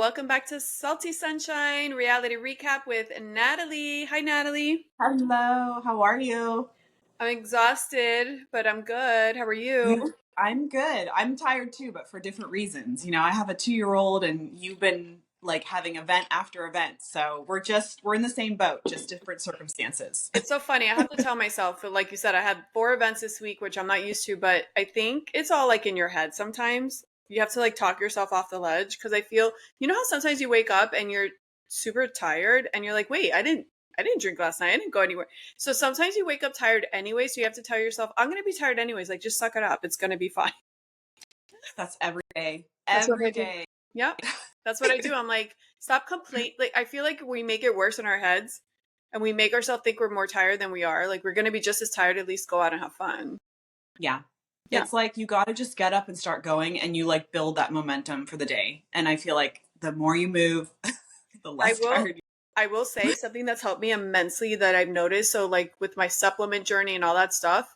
welcome back to Salty Sunshine Reality Recap with Natalie. Hi, Natalie. Hello, how are you? I'm exhausted, but I'm good. How are you? I'm good. I'm tired too, but for different reasons. I have a 2-year-old and you've been like having event after event. So we're in the same boat, just different circumstances. It's so funny. I have to tell myself, like you said, I had 4 events this week, which I'm not used to, but I think it's all like in your head sometimes. You have to like talk yourself off the ledge because I feel, you know how sometimes you wake up and you're super tired and you're like, wait, I didn't drink last night. I didn't go anywhere. So sometimes you wake up tired anyway. So you have to tell yourself, I'm going to be tired anyways. Like, just suck it up. It's going to be fine. That's every day. That's what I Every do. day. Yep. That's what I do. I'm like, stop complaining. Like, I feel like we make it worse in our heads and we make ourselves think we're more tired than we are. Like, we're going to be just as tired. At least go out and have fun. Yeah. Yeah. It's like you got to just get up and start going and you like build that momentum for the day. And I feel like the more you move, the I less will. tired you I will say something that's helped me immensely that I've noticed. So, like with my supplement journey and all that stuff,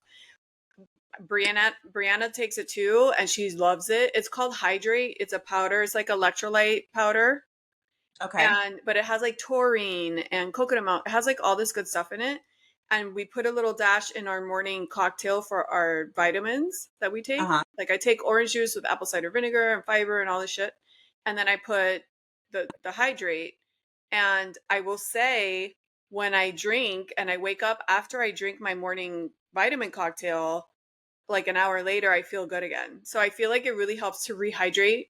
Brianna takes it too, and she loves it. It's called Hydrate. It's a powder. It's like electrolyte powder, are. Okay. and but it has like taurine and coconut milk. It has like all this good stuff in it, and we put a little dash in our morning cocktail for our vitamins that we take. Uh-huh. Like I take orange juice with apple cider vinegar and fiber and all this shit, and then I put the Hydrate. And I will say, when I drink and I wake up after I drink my morning vitamin cocktail, like an hour later, I feel good again. So I feel like it really helps to rehydrate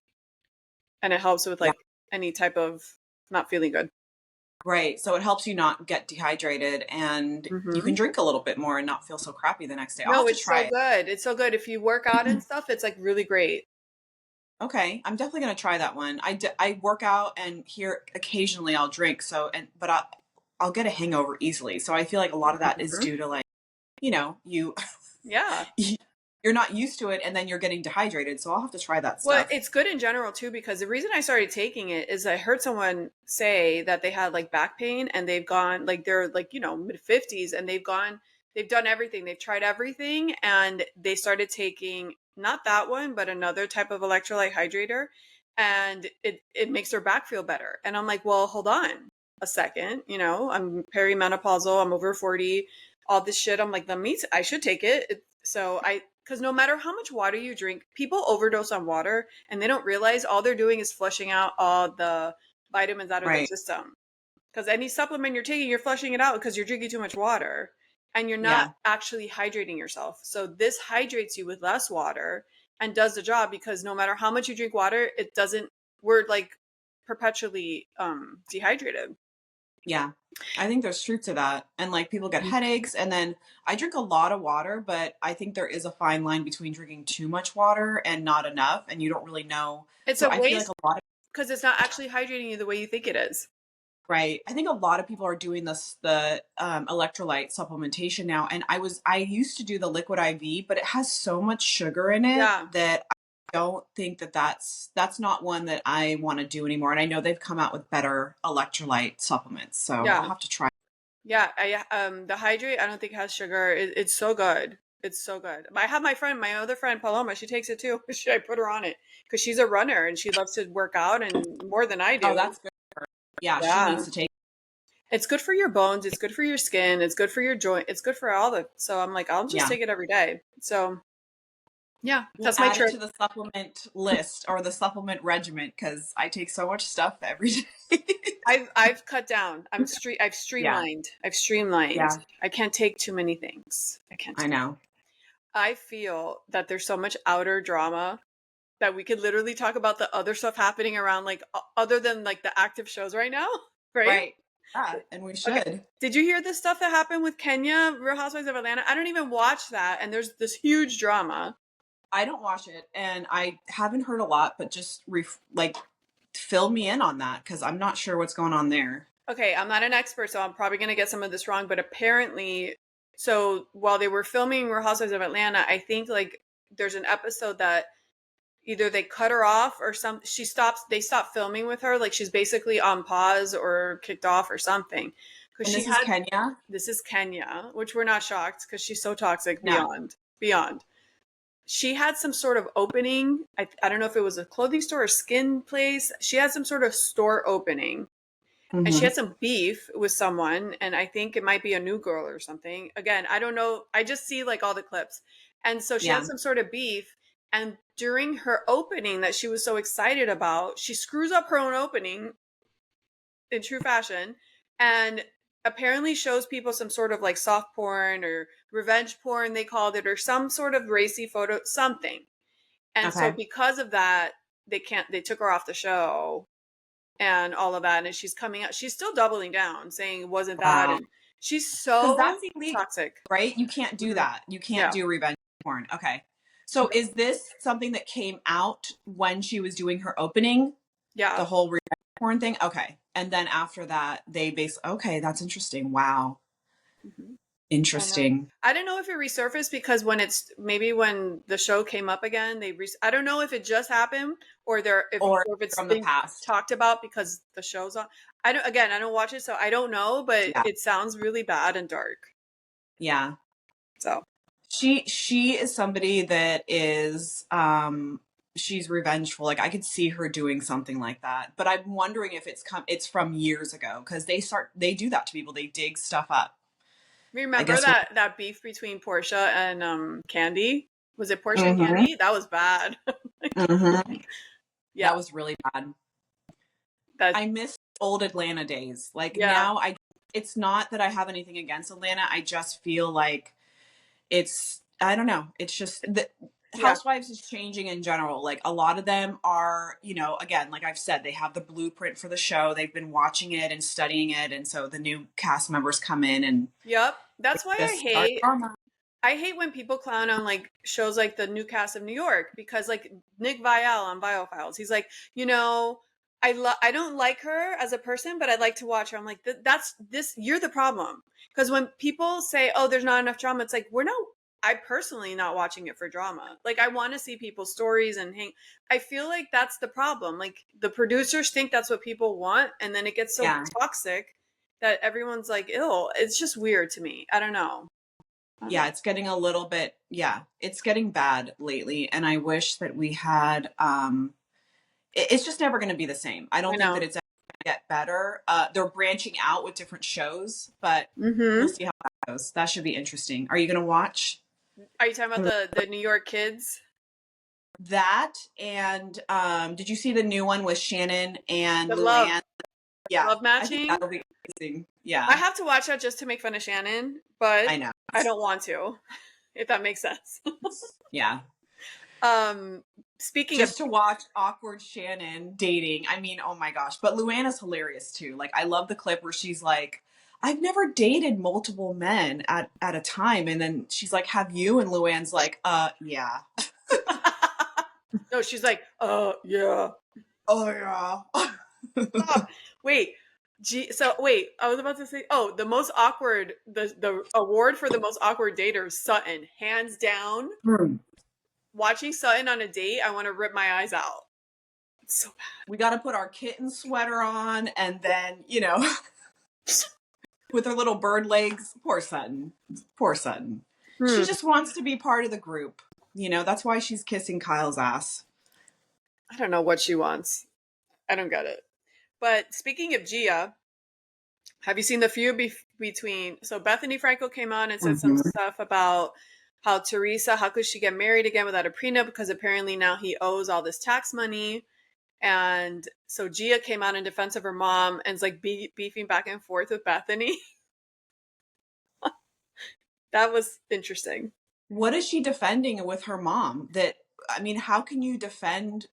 and it helps with Yeah. like any type of not feeling good. Right. So it helps you not get dehydrated and you Hmm. can drink a little bit more and not feel so crappy the next day. I'll No, have to it's so try it. good. It's so good. If you work out and stuff, it's like really great. Okay. I'm definitely going to try that one. I work out and here occasionally I'll drink. But I'll get a hangover easily. So I feel like a lot of that is Mhm. due to like, you know, you, Yeah. you're not used to it and then you're getting dehydrated. So I'll have to try that Well, stuff. it's good in general too, because the reason I started taking it is I heard someone say that they had like back pain and they've gone like they're like, mid 50s and they've done everything. They've tried everything and they started taking not that one, but another type of electrolyte hydrator and it makes their back feel better. And I'm like, well, hold on a second, I'm perimenopausal, I'm over 40, all this shit. I'm like, I should take it. Because no matter how much water you drink, people overdose on water and they don't realize all they're doing is flushing out all the vitamins out of their Right. system. Because any supplement you're taking, you're flushing it out because you're drinking too much water and you're not Yeah. actually hydrating yourself. So this hydrates you with less water and does the job because no matter how much you drink water, we're like perpetually dehydrated. Yeah. I think there's truth to that. And like people get headaches and then I drink a lot of water, but I think there is a fine line between drinking too much water and not enough and you don't really know. It's So a I feel like waste a lot of because it's not actually hydrating you the way you think it is. right. I think a lot of people are doing the electrolyte supplementation now and I used to do the liquid IV, but it has so much sugar in it Yeah. that I don't think that's not one that I want to do anymore. And I know they've come out with better electrolyte supplements. So I'll Yeah. have to try. Yeah, the hydrate I don't think has sugar. It's so good. It's so good. I have my other friend Paloma. She takes it too. I put her on it because she's a runner and she loves to work out and more than I Oh, do. that's good. Yeah, she Yeah, needs to take. it's good for your bones. It's good for your skin. It's good for your joint. It's good for all the. So I'm like, I'll just Yeah. take it every day. So yeah, We'll that's my add it trip. to the supplement list or the supplement regimen because I take so much stuff every day. I've cut down. I've Yeah. streamlined. I've streamlined. Yeah. I can't take too many things. I can't I take. know. I feel that there's so much outer drama that we could literally talk about the other stuff happening around like other than like the active shows right now, right? Right. Yeah. And we Okay. should. Did you hear the stuff that happened with Kenya, Real Housewives of Atlanta? I don't even watch that, and there's this huge drama. I don't watch it and I haven't heard a lot, but just like fill me in on that because I'm not sure what's going on there. Okay, I'm not an expert, so I'm probably going to get some of this wrong, but apparently, so while they were filming Real Housewives of Atlanta, I think like there's an episode that either they cut her off or they stop filming with her, like she's basically on pause or kicked off or something because And this is Kenya? this is Kenya, which we're not shocked because she's so toxic No. beyond. she had some sort of opening. I don't know if it was a clothing store or skin place. She had some sort of store opening, and she Mm-hmm. had some beef with someone, and I think it might be a new girl or something. Again, I don't know. I just see like all the clips. And so she had Yeah. some sort of beef, and during her opening that she was so excited about, she screws up her own opening in true fashion, and apparently shows people some sort of like soft porn or revenge porn, they called it, or some sort of racy photo, something. And so Okay. because of that, they took her off the show and all of that. And she's coming out, she's still doubling down, saying it wasn't that. Wow. And she's Because so that's illegal, toxic. right? You can't do Mhm. that. You can't Yeah. do revenge porn. Okay. So is this something that came out when she was doing her opening? Yeah. The whole revenge porn thing? Okay. And then after that, they basically, okay, that's interesting. Wow. Mhm. I know. Interesting. I don't know if it resurfaced because when it's maybe when the show came up again, I don't know if it just happened or Or or if it's from the been past. talked about because the show's on. I don't watch it, so I don't know, but Yeah. it sounds really bad and dark. Yeah. So She is somebody that is she's revengeful. Like I could see her doing something like that. But I'm wondering if it's from years ago because they do that to people. They dig stuff up. I remember guess we're that beef between Portia and Candy? Was it Portia and hmm Candy? That was bad. hmm Yeah, that was really bad. that I miss old Atlanta days. Like yeah. now I it's not that I have anything against Atlanta. I just feel like it's I don't know. It's just the Yeah. Housewives is changing in general. Like a lot of them are, again, like I've said, they have the blueprint for the show. They've been watching it and studying it, and so the new cast members come in and Yep. they That's why just start drama. I hate when people clown on like shows like the new cast of New York because like Nick Viall on Biofiles, he's like, I don't like her as a person, but I'd like to watch her. I'm like, that's this. You're the problem because when people say, "Oh, there's not enough drama," it's like we're not. I personally not watching it for drama. Like I want to see people's stories and hang. I feel like that's the problem. Like the producers think that's what people want, and then it gets so Yeah. toxic that everyone's like, "Ill." It's just weird to me. I don't know. I don't Yeah, know. it's getting a little bit, yeah, it's getting bad lately. And I wish that we had it's just never going to be the same. I I don't think that know. it's ever going to get better. They're branching out with different shows, but we'll Mm-hmm. see how that goes. That should be interesting. Are you going to watch Are you talking about the New York kids? that? And did you see the new one with Shannon and The love Luann? Yeah, love I think matching. that'll be interesting. I Yeah, have to watch that just to make fun of Shannon, but I know. I don't want to, if that makes sense. Yeah. um, speaking of, Just to watch awkward Shannon dating. I mean, oh my gosh. But Luana's hilarious too. Like I love the clip where she's like, I've never dated multiple men at a time. And then she's like, have you? And Luann's like, yeah. no, she's like, yeah, Oh yeah. stop. Wait, so wait, I was about to say, oh, the most awkward, the award for the most awkward dater is Sutton, hands down. Hmm. Watching Sutton on a date, I want to rip my eyes out. It's so We got to put our kitten sweater on and then, with her little bird legs. Poor Sutton. Poor Sutton. She bad. just wants to be part of the group. That's why she's kissing Kyle's ass. I don't know what she wants. I don't get it. But speaking of Gia, have you seen the feud between? So Bethany Frankel came on and said some Mhm. stuff about how Teresa, how could she get married again without a prenup? Because apparently now he owes all this tax money. And so Gia came out in defense of her mom and is like beefing back and forth with Bethany. That was interesting. What is she defending with her mom? I mean, how can you defend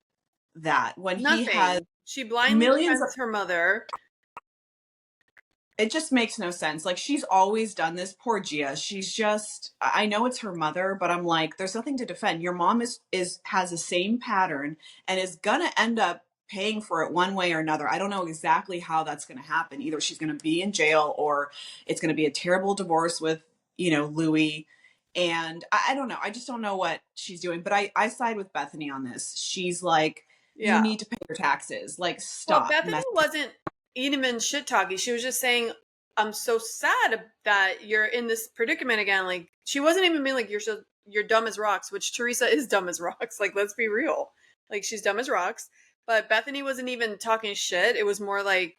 that when he has Nothing. She blindly millions of defends her mother. it just makes no sense. Like she's always done this. Poor Gia. I know it's her mother, but I'm like, there's nothing to defend. Your mom is has the same pattern and is gonna end up paying for it one way or another. I don't know exactly how that's gonna happen. Either she's gonna be in jail or it's gonna be a terrible divorce with, Louis. And I don't know. I just don't know what she's doing. But I side with Bethany on this. She's like, you Yeah. need to pay your taxes. Like, Well, stop. Bethany wasn't even shit talking. She was just saying, "I'm so sad that you're in this predicament again." Like she wasn't even being like, you're dumb as rocks, which Teresa is dumb as rocks. Like, let's be real. Like, she's dumb as rocks. But Bethany wasn't even talking shit. It was more like,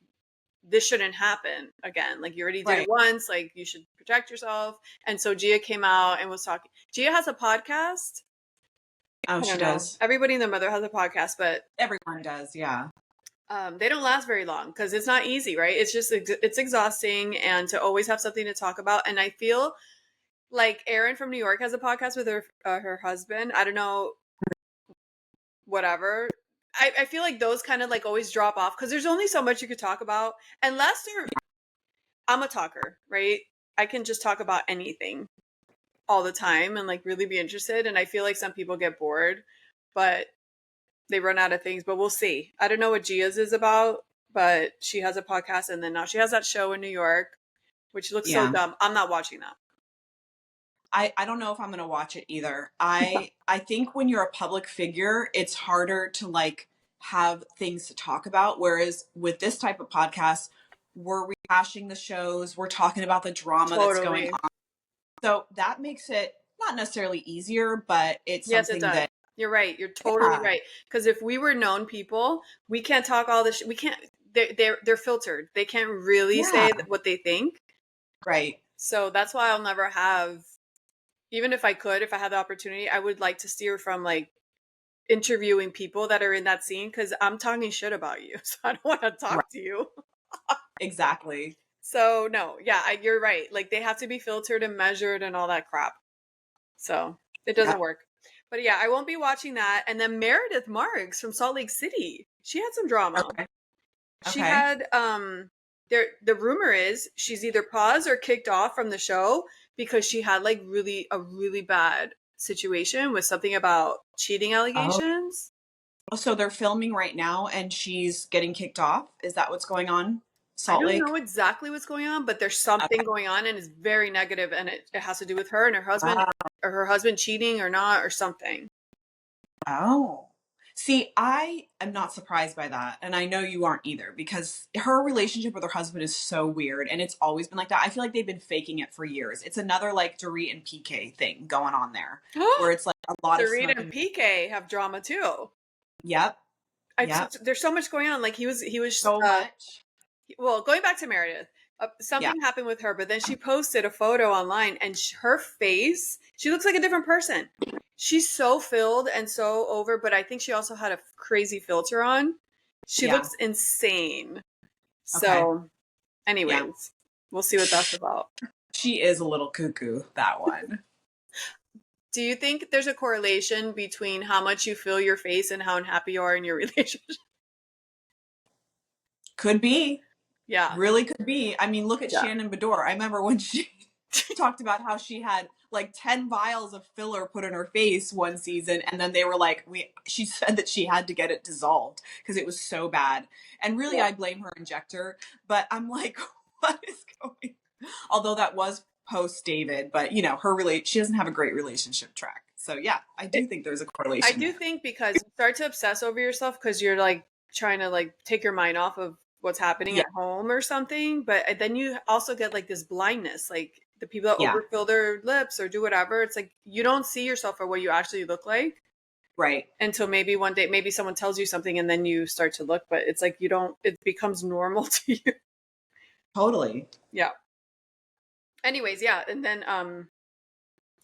this shouldn't happen again. Like, you already did it Right. once. Like, you should protect yourself. And so Gia came out and was talking. Gia has a podcast. Oh, I she don't know. does. Everybody and their mother has a podcast, but Everyone does. Yeah. they don't last very long because it's not easy, right? It's just it's exhausting, and to always have something to talk about. And I feel like Erin from New York has a podcast with her husband. I don't know, whatever. I feel like those kind of like always drop off because there's only so much you could talk about. Unless I'm a talker, right? I can just talk about anything all the time and like really be interested. And I feel like some people get bored, but they run out of things. But we'll see. I don't know what Gia's is about, but she has a podcast, and then now she has that show in New York, which looks so Yeah. dumb. I'm not watching that. I don't know if I'm going to watch it either. I think when you're a public figure, it's harder to like have things to talk about. Whereas with this type of podcast, we're rehashing the shows, we're talking about the drama that's going Totally. on. So that makes it not necessarily easier, but it's Yes, it something does. that, You're right. You're totally yeah, right. Because if we were known people, we can't talk all this. We can't. They're filtered. They can't really yeah, say what they think. right, So that's why I'll never have. Even if I could, if I had the opportunity, I would like to steer from like interviewing people that are in that scene because I'm talking shit about you. So I don't want to right, talk to you. exactly. So no, yeah, you're right. Like they have to be filtered and measured and all that crap. So it Yeah. doesn't work. But yeah, I won't be watching that. And then Meredith Marks from Salt Lake City. She had some drama. Okay. She Okay. had the rumor is she's either paused or kicked off from the show because she had like a really bad situation with something about cheating Oh, allegations. so they're filming right now and she's getting kicked off. Is that what's going on? I Salt don't know Lake? exactly what's going on, but there's something Okay. going on and it's very negative, and it has to do with her and her husband, Wow. or her husband cheating or not or something. Oh. See, I am not surprised by that. And I know you aren't either because her relationship with her husband is so weird and it's always been like that. I feel like they've been faking it for years. It's another like Dorit and PK thing going on there where it's like a lot of Sarita smoke and and PK have drama too. yep. Yep. There's so much going on. Like he was So much. well, going back to Meredith, Yeah. something happened with her, but then she posted a photo online, and her face, she looks like a different person. She's so filled and so over, but I think she also had a crazy filter on. She Yeah. looks insane. Okay. So, Yeah. anyways, we'll see what that's about. She is a little cuckoo, that one. Do you think there's a correlation between how much you fill your face and how unhappy you are in your relationship? Could be. Yeah. Really could be. I mean, look at Yeah. Shannon Bedore. I remember when she talked about how she had like 10 vials of filler put in her face one season and then they were like she said that she had to get it dissolved because it was so bad. And really Yeah. I blame her injector, but I'm like what is going although that was post David, but you know, she doesn't have a great relationship track. So yeah, I do think there's a I correlation do there. think because you start to obsess over yourself because you're like trying to like take your mind off of what's happening Yeah. at home or something, but then you also get like this blindness, like the people that Yeah. overfill their lips or do whatever. It's like you don't see yourself for what you actually look like Right. until maybe one day, maybe someone tells you something and then you start to look, but it's like you don't, it becomes normal to you. Totally. Yeah. Anyways, yeah. And then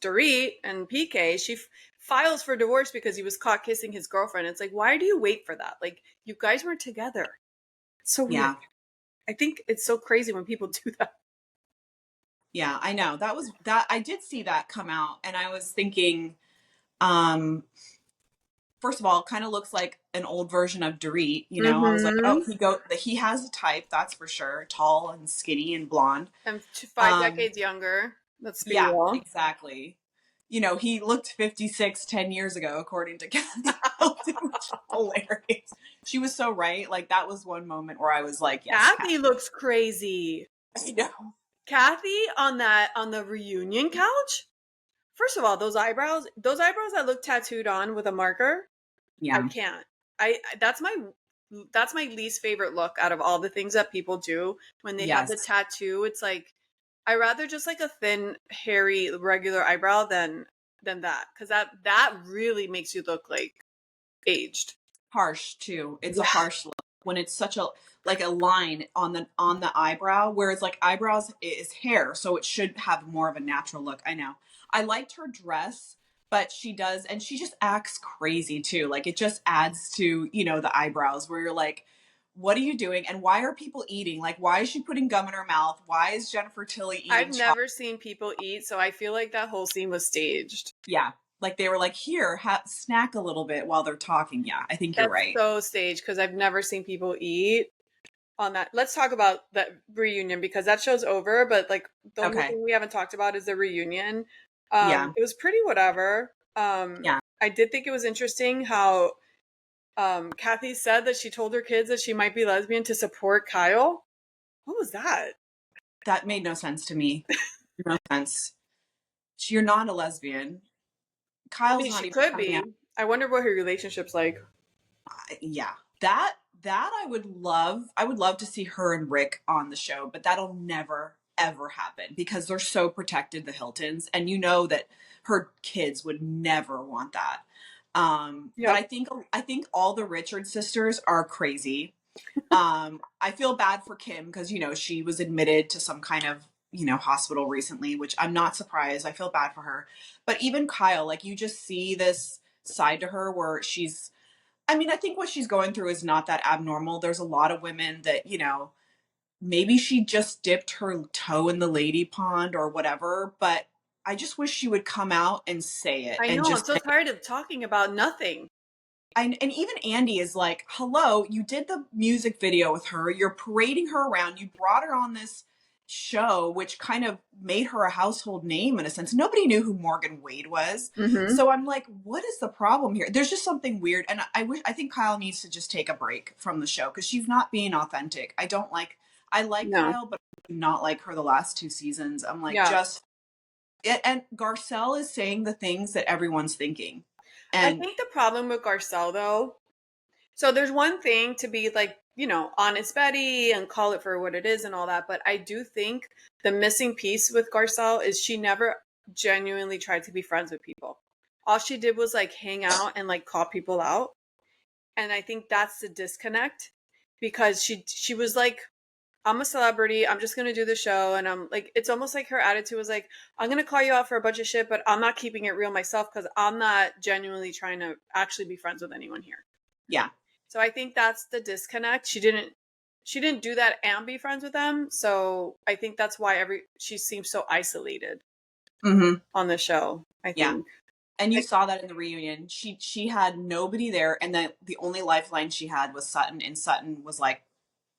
Dorit and PK, she files for divorce because he was caught kissing his girlfriend. It's like, why do you wait for that? Like, you guys weren't together. It's so weird. Yeah. I think it's so crazy when people do that. Yeah, I know. That I did see that come out and I was thinking, um, first of all, kind of looks like an old version of Dorit, you know. I was like, oh, Mm-hmm. he has a type, that's for sure. Tall and skinny and blonde. And 5 Um, decades younger. Let's be yeah, real. exactly. You know, he looked 56 10 years ago, according to Kathy Hilton, which is hilarious. She was so right. Like that was one moment where I was like, yes, Kathy looks crazy. I know. Kathy on the reunion couch. First of all, those eyebrows that look tattooed on with a marker. I Yeah. can't. That's my least favorite look out of all the things that people do when they have the Yes. tattoo. It's like I rather just like a thin, hairy, regular eyebrow than than that, because that really makes you look like aged. Harsh too. It's a Yeah. harsh look when it's such a like a line on the eyebrow, whereas like eyebrows is hair, so it should have more of a natural look. I know. I liked her dress, but she does, and she just acts crazy too. Like it just adds to, the eyebrows where you're like, what are you doing? And why are people eating? Like, why is she putting gum in her mouth? Why is Jennifer Tilly I've eating chocolate? never seen people eat, so I feel like that whole scene was staged. Yeah. Like they were like, here, snack a little bit while they're talking. Yeah, I think you're That's right. so staged because I've never seen people eat on that. Let's talk about that reunion because that show's over, but like the only Okay. thing we haven't talked about is the reunion. Yeah. It was pretty whatever. Yeah. I did think it was interesting how Kathy said that she told her kids that she might be lesbian to support Kyle. What was that? That made no sense to me. No sense. You're not a lesbian. I Kyle's mean, not she even could coming out. be. I wonder what her relationship's like. Yeah. That I would love. I would love to see her and Rick on the show, but that'll never ever happen because they're so protected, the Hiltons, and you know that her kids would never want that. But Yep. I think all the Richard sisters are crazy. I feel bad for Kim because, she was admitted to some kind of, hospital recently, which I'm not surprised. I feel bad for her. But even Kyle, like you just see this side to her where I think what she's going through is not that abnormal. There's a lot of women that, maybe she just dipped her toe in the lady pond or whatever, but I just wish she would come out and say it I and know. I'm just so tired of talking about nothing. and even Andy is like, hello, you did the music video with her. You're parading her around. You brought her on this show, which kind of made her a household name in a sense. Nobody knew who Morgan Wade was. Mm-hmm. So I'm like, what is the problem here? There's just something weird. And I think Kyle needs to just take a break from the show because she's not being authentic. I like No. Kyle, but I do not like her the last 2 seasons. I'm like, Yeah. just, and Garcelle is saying the things that everyone's thinking. I And think the problem with Garcelle, though, so there's one thing to be like, honest Betty and call it for what it is and all that. But I do think the missing piece with Garcelle is she never genuinely tried to be friends with people. All she did was like hang out and like call people out. And I think that's the disconnect because she was like, I'm a celebrity. I'm just going to do the show. And I'm like, it's almost like her attitude was like, I'm going to call you out for a bunch of shit, but I'm not keeping it real myself because I'm not genuinely trying to actually be friends with anyone here. yeah. So I think that's the disconnect. She didn't do that and be friends with them. So I think that's why she seems so isolated Mm-hmm. on the show, I Yeah. think. And you Like, saw that in the reunion. She had nobody there, and the only lifeline she had was Sutton, and Sutton was like,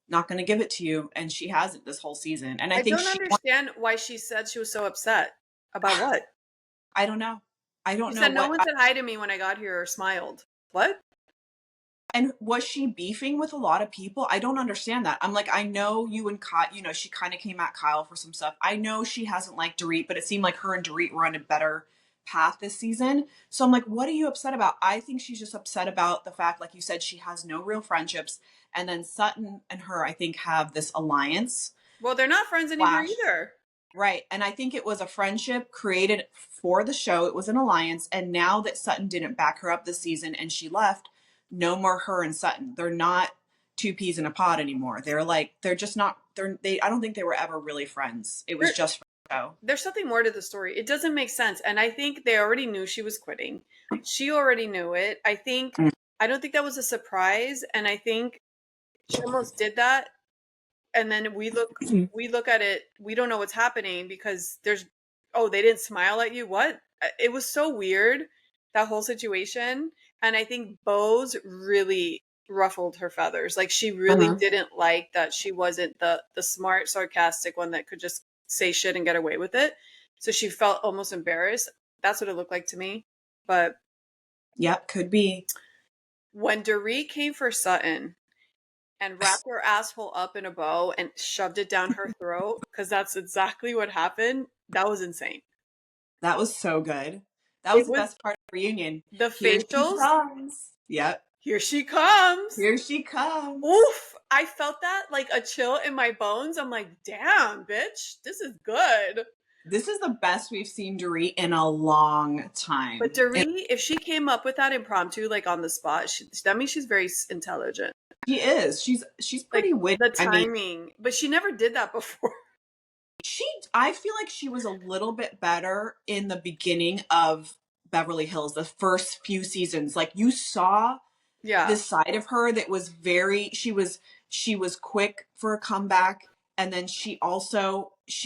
"Not going to give it to you," and she hasn't this whole season. And I I think don't understand why she said she was so upset. About what? I don't know. I don't She know said no what. one said hi to me when I got here or smiled. What? And was she beefing with a lot of people? I don't understand that. I'm like, I know you and Kyle, she kind of came at Kyle for some stuff. I know she hasn't liked Dorit, but it seemed like her and Dorit were on a better path this season. So I'm like, what are you upset about? I think she's just upset about the fact, like you said, she has no real friendships. And then Sutton and her, I think, have this alliance. Well, they're not friends anymore Flash. either. Right. And I think it was a friendship created for the show. It was an alliance. And now that Sutton didn't back her up this season and she left, no more her and Sutton. They're not two peas in a pod anymore. They're just not, I don't think they were ever really friends. It was There, just for the show. there's something more to the story. It doesn't make sense. And I think they already knew she was quitting. She already knew it. I don't think that was a surprise. And I think she almost did that. And then we look at it, we don't know what's happening because they didn't smile at you. What? It was so weird, that whole situation. And I think Bose really ruffled her feathers. Like she really Mhm. didn't like that she wasn't the smart, sarcastic one that could just say shit and get away with it. So she felt almost embarrassed. That's what it looked like to me. But Yep, could be. when Dorit came for Sutton and wrapped her asshole up in a bow and shoved it down her throat, because that's exactly what happened, that was insane. That was so good. That It was the was best part of the reunion. the Here she facials. comes. Yep. Here she comes. Here she comes. Oof. I felt that like a chill in my bones. I'm like, damn, bitch, this is good. This is the best we've seen Dorit in a long But time. And Dorit, if she came up with that impromptu, like on the spot, that means she's very intelligent. she is. She's Like pretty witty. the I mean, timing, but she never did that before. she I feel like she was a little bit better in the beginning of Beverly Hills, the first few seasons. Like you saw Yeah, this side of her that was very she was quick for a comeback, and then she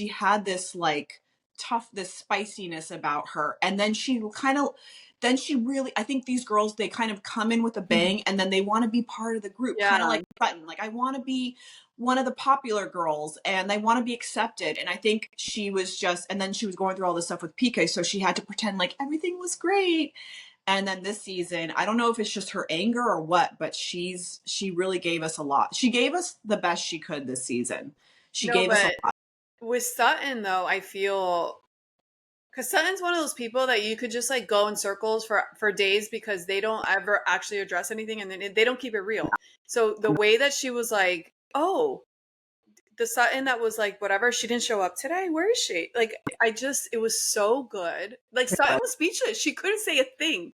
had this like this spiciness about her, and then she really, I think these girls, they kind of come in with a bang, and then they want to be part of the group, kind of yeah. like Button, like I want to be one of the popular girls and they want to be accepted. And I think she was just, and then she was going through all this stuff with PK, so she had to pretend like everything was great. And then this season, I don't know if it's just her anger or what, but she really gave us a lot. She gave us the best she could this season. She No, gave us a but lot. with Sutton though, I feel because Sutton's one of those people that you could just like go in circles for days because they don't ever actually address anything and then they don't keep it real. So the way that she was like, oh, the Sutton that was like, whatever, she didn't show up today. Where is she? Like, it was so good. Like Sutton was speechless. She couldn't say a thing.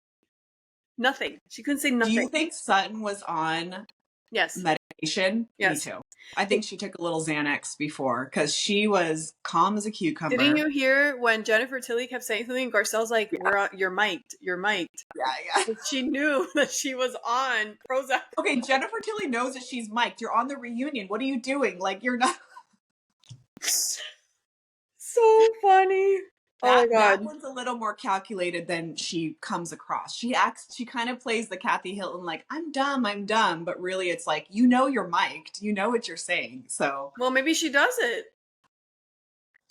Nothing. She couldn't say Do nothing. you think Sutton was on Yes. medication? Me Yes. too. I think she took a little Xanax before because she was calm as a Didn't cucumber. you hear when Jennifer Tilly kept saying something? Garcelle's like, Yeah, "We're on. You're mic'd. You're mic'd." yeah. Like she knew that she was on Prozac. Okay, Jennifer Tilly knows that she's mic'd. You're on the reunion. What are you doing? Like, you're not. So funny. Oh my That god. one's a little more calculated than she comes across. She kind of plays the Kathy Hilton, like, I'm dumb, but really it's like, you're mic'd, you know what you're saying. So Well, maybe she does it,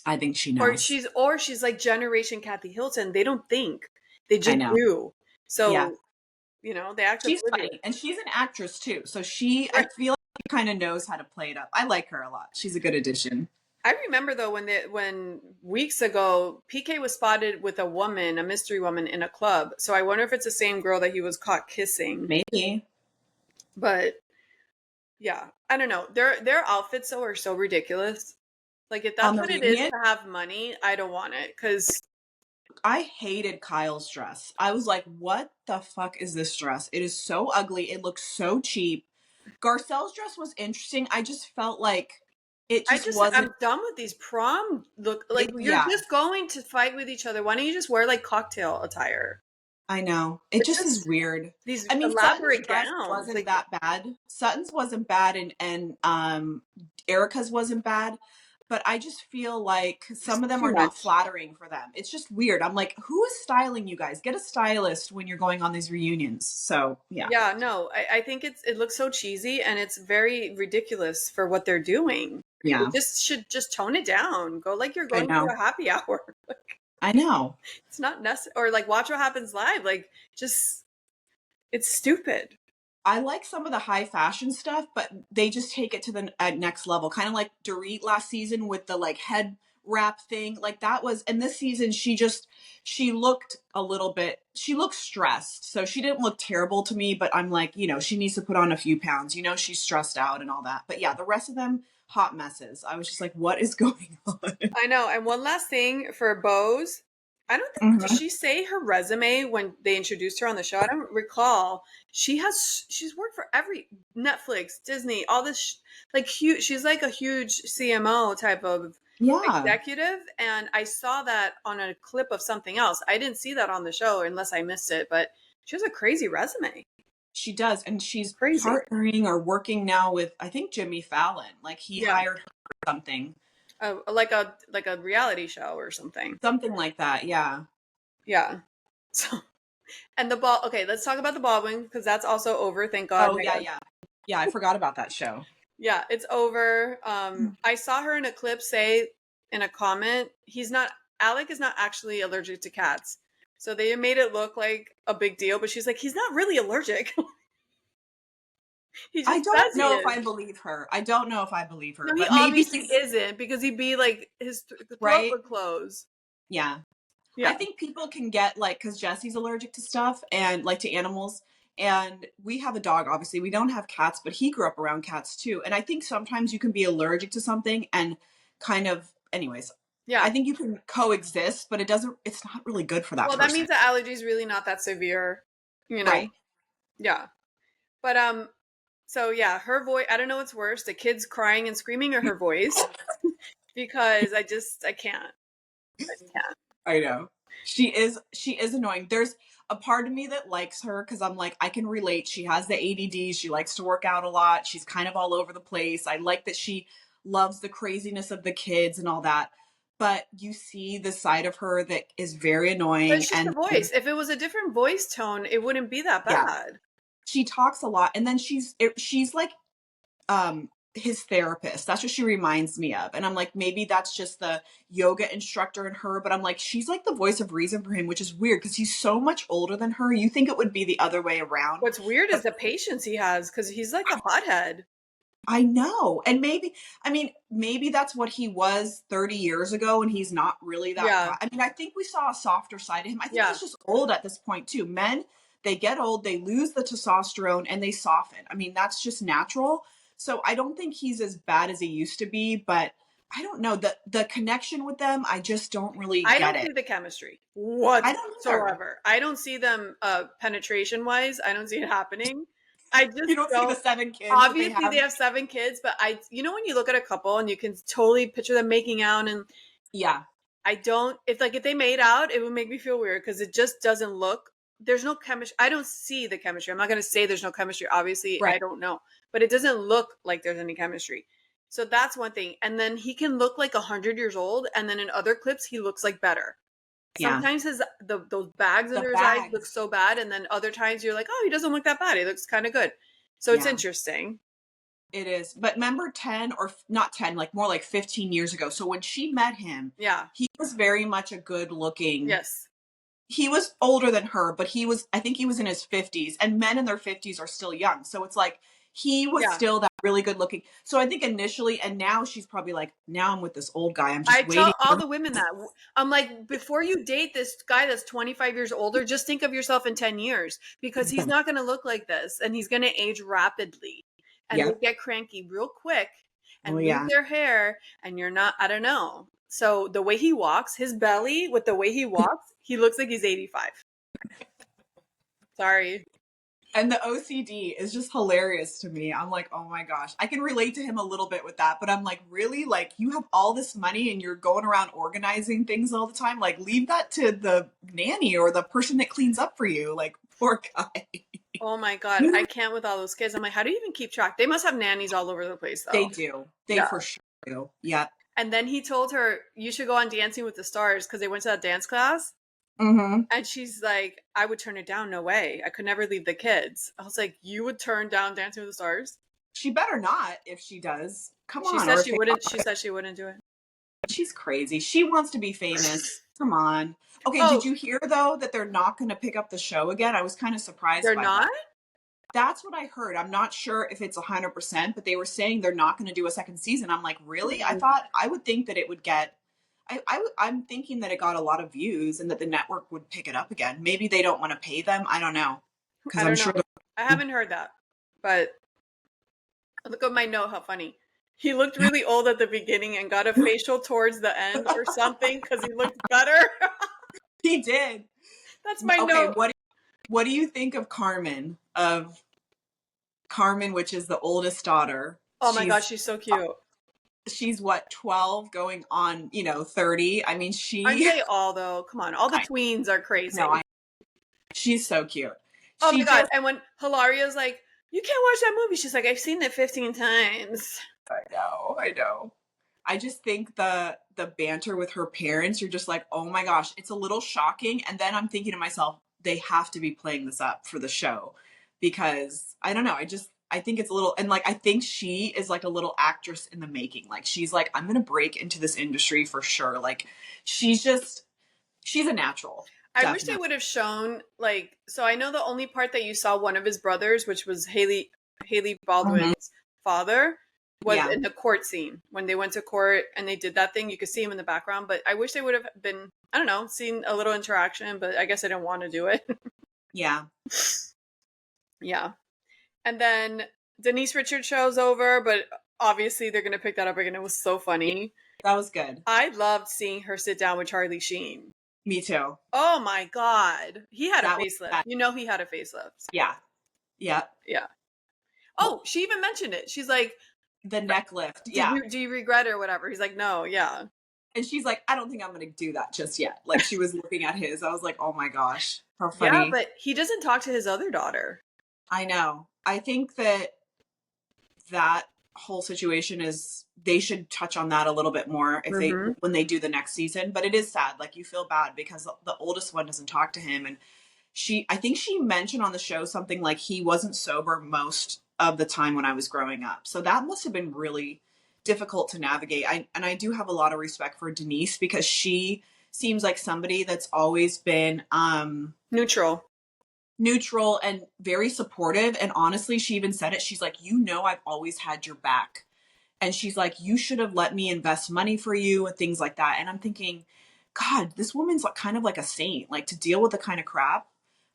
I think she or knows. she's like Generation Kathy Hilton. They don't think, they I just know. do. Yeah. So they act She's oblivious. funny. And she's an actress too. So I Right. feel like she kind of knows how to play it up. I like her a lot. She's a good addition. I remember though when weeks ago PK was spotted with a woman, a mystery woman in a club. So I wonder if it's the same girl that he was caught kissing. Maybe. But yeah, I don't know. Their outfits though are so ridiculous. Like if On that's the what it is reunion, to have money, I don't want it because I hated Kyle's dress. I was like, what the fuck is this dress? It is so ugly. It looks so cheap. Garcelle's dress was interesting. I just felt like it just wasn't I'm done with these prom look. Like it. you're Yeah, just going to fight with each other. Why don't you just wear like cocktail attire? I know. It It's just is just weird. these I mean, Sutton's elaborate dress gowns. wasn't Like that bad. Sutton's wasn't bad, and Erica's wasn't bad. But I just feel like it's some of them too are not much. flattering for them. It's just weird. I'm like, who is styling you guys? Get a stylist when you're going on these reunions. So yeah, Yeah, no, I think it looks so cheesy and it's very ridiculous for what they're doing. They yeah, just should just tone it down. Go like you're I going to know. a happy hour. I know. It's not necessary. Or like watch what happens live. Like just it's stupid. I like some of the high fashion stuff, but they just take it to the next level. Kind of like Dorit last season with the like head wrap thing. Like that was, and this season she looked a little bit, she looked stressed. So she didn't look terrible to me, but I'm like, she needs to put on a few pounds. She's stressed out and all that. But yeah, the rest of them, hot messes. I was just like, what is going on? I know. And one last thing for Bose. I don't think did Mhm. she say her resume when they introduced her on the show? I don't recall. She's worked for every Netflix, Disney, all this like huge. She's like a huge CMO type of Yeah, executive, and I saw that on a clip of something else. I didn't see that on the show unless I missed it, but she has a crazy resume. she does. And she's Crazy. partnering or working now with, I think, Jimmy Fallon. Like he Yeah. hired her for something. Like a reality show or something. Something like that, yeah. Yeah. So and the ball. Okay, let's talk about the Baldwin because that's also over. Thank God. Oh, yeah, yeah. Yeah, I forgot about that show. Yeah, it's over. I saw her in a clip say in a comment, Alec is not actually allergic to cats. So they made it look like a big deal, but she's like, he's not really allergic. He I just don't says he know if is. I believe her. I don't know if I believe her, No, he but maybe obviously he's isn't because he'd be like his throat right. would close. Yeah. I Yeah. think people can get like, because Jesse's allergic to stuff and like to animals. And we have a dog, obviously. We don't have cats, but he grew up around cats too. And I think sometimes you can be allergic to something and kind of, anyways, Yeah. I think you can coexist, but it's not really good for that Well, that person. means the allergy is really not that severe, you know. Right. Yeah. But so yeah, her voice, I don't know what's worse, the kids crying and screaming or her voice because I can't. I just can't. I know. She is annoying. There's a part of me that likes her because I'm like, I can relate. She has the ADD. She likes to work out a lot. She's kind of all over the place. I like that she loves the craziness of the kids and all that. But you see the side of her that is very But annoying. it's just the And voice. If it was a different voice tone, it wouldn't be that yeah, bad. she talks a lot. And then she's like his therapist. That's what she reminds me of. And I'm like, maybe that's just the yoga instructor in her, but I'm like, she's like the voice of reason for him, which is weird because he's so much older than her. You think it would be the other way around. What's weird is But the patience he has because he's like a hothead. I know. And maybe, I mean, maybe that's what he was 30 years ago and he's not really that. Yeah. I mean, I think we saw a softer side of him. I think Yeah. he's just old at this point too. Men, they get old, they lose the testosterone and they soften. I mean, that's just natural. So I don't think he's as bad as he used to be, but I don't know. The connection with them, I just don't really I get don't it. see the chemistry I don't either. whatsoever. I don't see them penetration wise. I don't see it happening. I just You don't see the don't. 7 kids that they Obviously, they have. have 7 kids, but when you look at a couple and you can totally picture them making out, and Yeah. I don't. If they made out, it would make me feel weird because it just doesn't look. There's no chemistry. I don't see the chemistry. I'm not going to say there's no chemistry. Obviously, Right. I don't know, but it doesn't look like there's any chemistry. So that's one thing. And then he can look like 100 years old, and then in other clips he looks like better. Yeah. Sometimes those bags The under his eyes look bags. so bad, and then other times you're like, oh, he doesn't look that bad. He looks kind of good. So it's Yeah. interesting. It is. But remember 10 or not 10, like more like 15 years ago. So when she met him, Yeah. he was very much a good looking. Yes. He was older than her, but I think he was in his 50s and men in their 50s are still young. So it's like he was Yeah. still that really good looking. So I think initially, and now she's probably like, now I'm with this old guy. I'm I just tell waiting all for the women that I'm like, before you date this guy that's 25 years older, just think of yourself in 10 years because he's him. not going to look like this and he's going to age rapidly and they Yep. get cranky real quick Oh, and lose yeah. their hair and you're not, I don't know. So the way he walks, his belly with the way he walks, he looks like he's 85. Sorry. And the OCD is just hilarious to me. I'm like, oh my gosh, I can relate to him a little bit with that, but I'm like, really? Like, you have all this money and you're going around organizing things all the time? Like, leave that to the nanny or the person that cleans up for you. Like, poor guy. Oh my God. I can't with all those kids. I'm like, how do you even keep track? They must have nannies all over the place They though. do. They Yeah. for sure do. Yeah. And then he told her, you should go on Dancing with the Stars because they went to that dance class. Mm-hmm. And she's like, I would turn it down. No way. I could never leave the kids. I was like, you would turn down Dancing with the Stars? She better not if she does. Come She on. said Or if she they wouldn't. She are. said she wouldn't do it. She's crazy. She wants to be famous. Come on. Okay, did Oh, you hear though that they're not going to pick up the show again? I was kind of surprised they're by that. not? That's what I heard. I'm not sure if it's 100%, but they were saying they're not going to do a second season. I'm like, really? I Hmm. thought I would think that it would get. I'm thinking that it got a lot of views and that the network would pick it up again. Maybe they don't want to pay them. I don't know because I I'm don't sure. know. I haven't heard that. But look at my note. How funny. He looked really old at the beginning and got a facial towards the end or something because he looked better. He did. That's my Okay, note. what do you think of Carmen, which is the oldest daughter? Oh my gosh, she's so cute. She's what, 12 going on, 30. I mean, Aren't they all though? Come on. All the I tweens are crazy. know, she's so cute. Oh my She God. just, And when Hilaria's like, you can't watch that movie, she's like, I've seen it 15 times. I know. I just think the banter with her parents, you're just like, oh my gosh, it's a little shocking. And then I'm thinking to myself, they have to be playing this up for the show because I don't know. I think it's a little, and like I think she is like a little actress in the making. Like she's like, I'm gonna break into this industry for sure. Like she's a natural, I wish they definitely. would have shown so I know the only part that you saw one of his brothers, which was Haley Mhm. Baldwin's father, was Yeah, in the court scene when they went to court and they did that thing. You could see him in the background, but I wish they would have been, I don't know, seen a little interaction, but I guess I didn't want to do it. yeah. Yeah. And then Denise Richards show's over, but obviously they're gonna pick that up again. It was so funny. That was good. I loved seeing her sit down with Charlie Sheen. Me too. Oh my God. He had a That was facelift. that. You know he had a facelift. Yeah. Yeah. Yeah. Well, Oh, she even mentioned it. She's like, the neck lift. Did Yeah. you do you regret it or whatever? He's like, no, yeah. And she's like, I don't think I'm going to do that just yet. Like she was looking at his. I was like, oh my gosh, how Yeah, funny. but he doesn't talk to his other daughter. I know. I think that whole situation is, they should touch on that a little bit more if they, Mm-hmm. when they do the next season. But it is sad. Like you feel bad because the oldest one doesn't talk to him. And I think she mentioned on the show something like he wasn't sober most of the time when I was growing up. So that must have been really difficult to navigate. I do have a lot of respect for Denise because she seems like somebody that's always been Neutral. neutral and very supportive. And honestly, she even said it. She's like, I've always had your back. And she's like, you should have let me invest money for you and things like that. And I'm thinking, God, this woman's like kind of like a saint, like to deal with the kind of crap.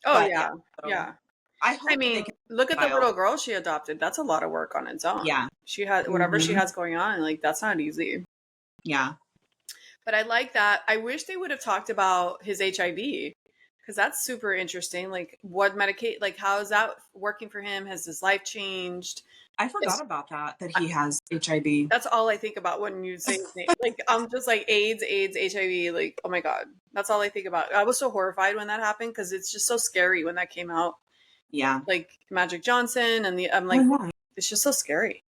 Oh But yeah, yeah. so Yeah. I I hope that they mean, can look at the child. little girl she adopted. That's a lot of work on its own. Yeah. She had whatever she Hmm. has going on, like that's not easy. Yeah. But I like that. I wish they would have talked about his HIV because that's super interesting. Like what medicate, like how is that working for him? Has his life changed? I forgot It's, about that he has HIV. that's all I think about when you say his name. Like I'm just like AIDS, HIV. Like oh my god, that's all I think about. I was so horrified when that happened because it's just so scary when that came out. Yeah. Like Magic Johnson and I'm like, Oh, yeah. it's just so scary.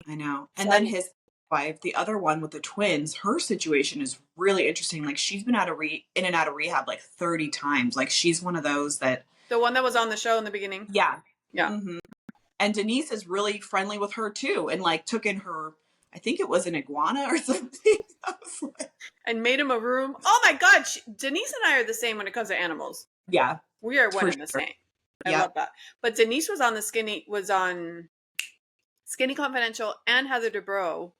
I know. So And then his wife, the other one with the twins, her situation is really interesting. Like she's been in and out of rehab like 30 times. Like she's one of those that, the one that was on the show in the beginning. yeah. Yeah. Hmm. And Denise is really friendly with her too, and like took in her, I think it was an iguana or something. I was like, And made him a room. Oh my god, Denise and I are the same when it comes to animals. yeah, We are one for and the sure. same. I Yeah. love that. But Denise was on Skinny Confidential and Heather Dubrow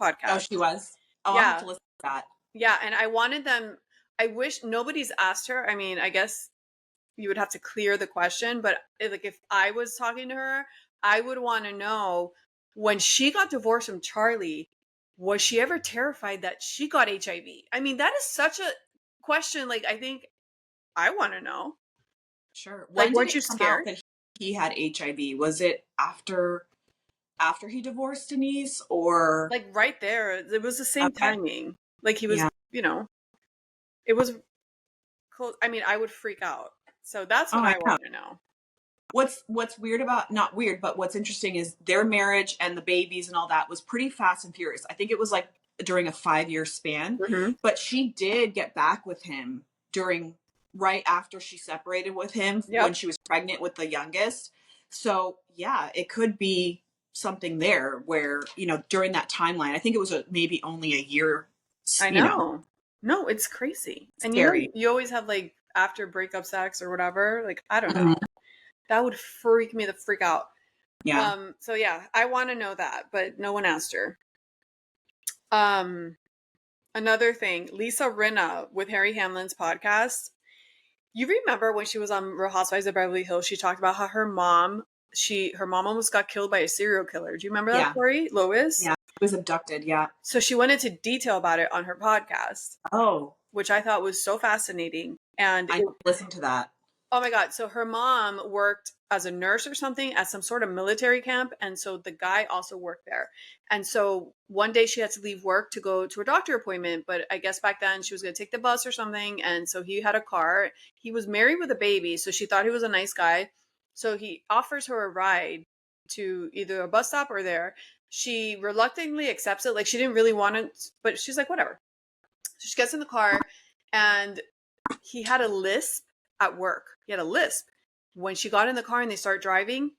Oh, podcast. she was. Oh, I'll have Yeah. to listen to that. Yeah, and I wanted them. I wish nobody's asked her. I mean, I guess you would have to clear the question, but like if I was talking to her, I would want to know when she got divorced from Charlie, was she ever terrified that she got HIV? I mean, that is such a question. Like, I think I want to know. Sure. Like, When did weren't it you come out scared? that he had HIV? Was it after he divorced Denise, or Like right there, it was the same okay? timing. Like he was, Yeah. it was close. I mean, I would freak out. So that's Oh, what I I know. want to know. What's weird about, not weird, but what's interesting is their marriage and the babies and all that was pretty fast and furious. I think it was like during a 5-year span, Mm-hmm. but she did get back with him during, right after she separated with him when Yep. she was pregnant with the youngest. So yeah, it could be something there where, during that timeline, I think it was maybe only a year, I know. No, it's crazy. And scary. you always have like after breakup sex or whatever. Like, I don't know. Mhm. That would freak me the freak out. Yeah. So yeah, I want to know that, but no one asked her. Another thing, Lisa Rinna with Harry Hamlin's podcast. You remember when she was on Real Housewives of Beverly Hills, she talked about how her mom almost got killed by a serial killer. Do you remember that Yeah. story, Lois? Yeah. He was abducted. Yeah. So she went into detail about it on her podcast, Oh, which I thought was so fascinating. And I listened to that. oh my God. So her mom worked as a nurse or something at some sort of military camp. And so the guy also worked there. And so one day she had to leave work to go to a doctor appointment. But I guess back then she was going to take the bus or something. And so he had a car. He was married with a baby. So she thought he was a nice guy. So he offers her a ride to either a bus stop or there. She reluctantly accepts it. Like she didn't really want it, but she's like, whatever. So she gets in the car and he had a lisp at work. He had a lisp. When she got in the car and they start driving,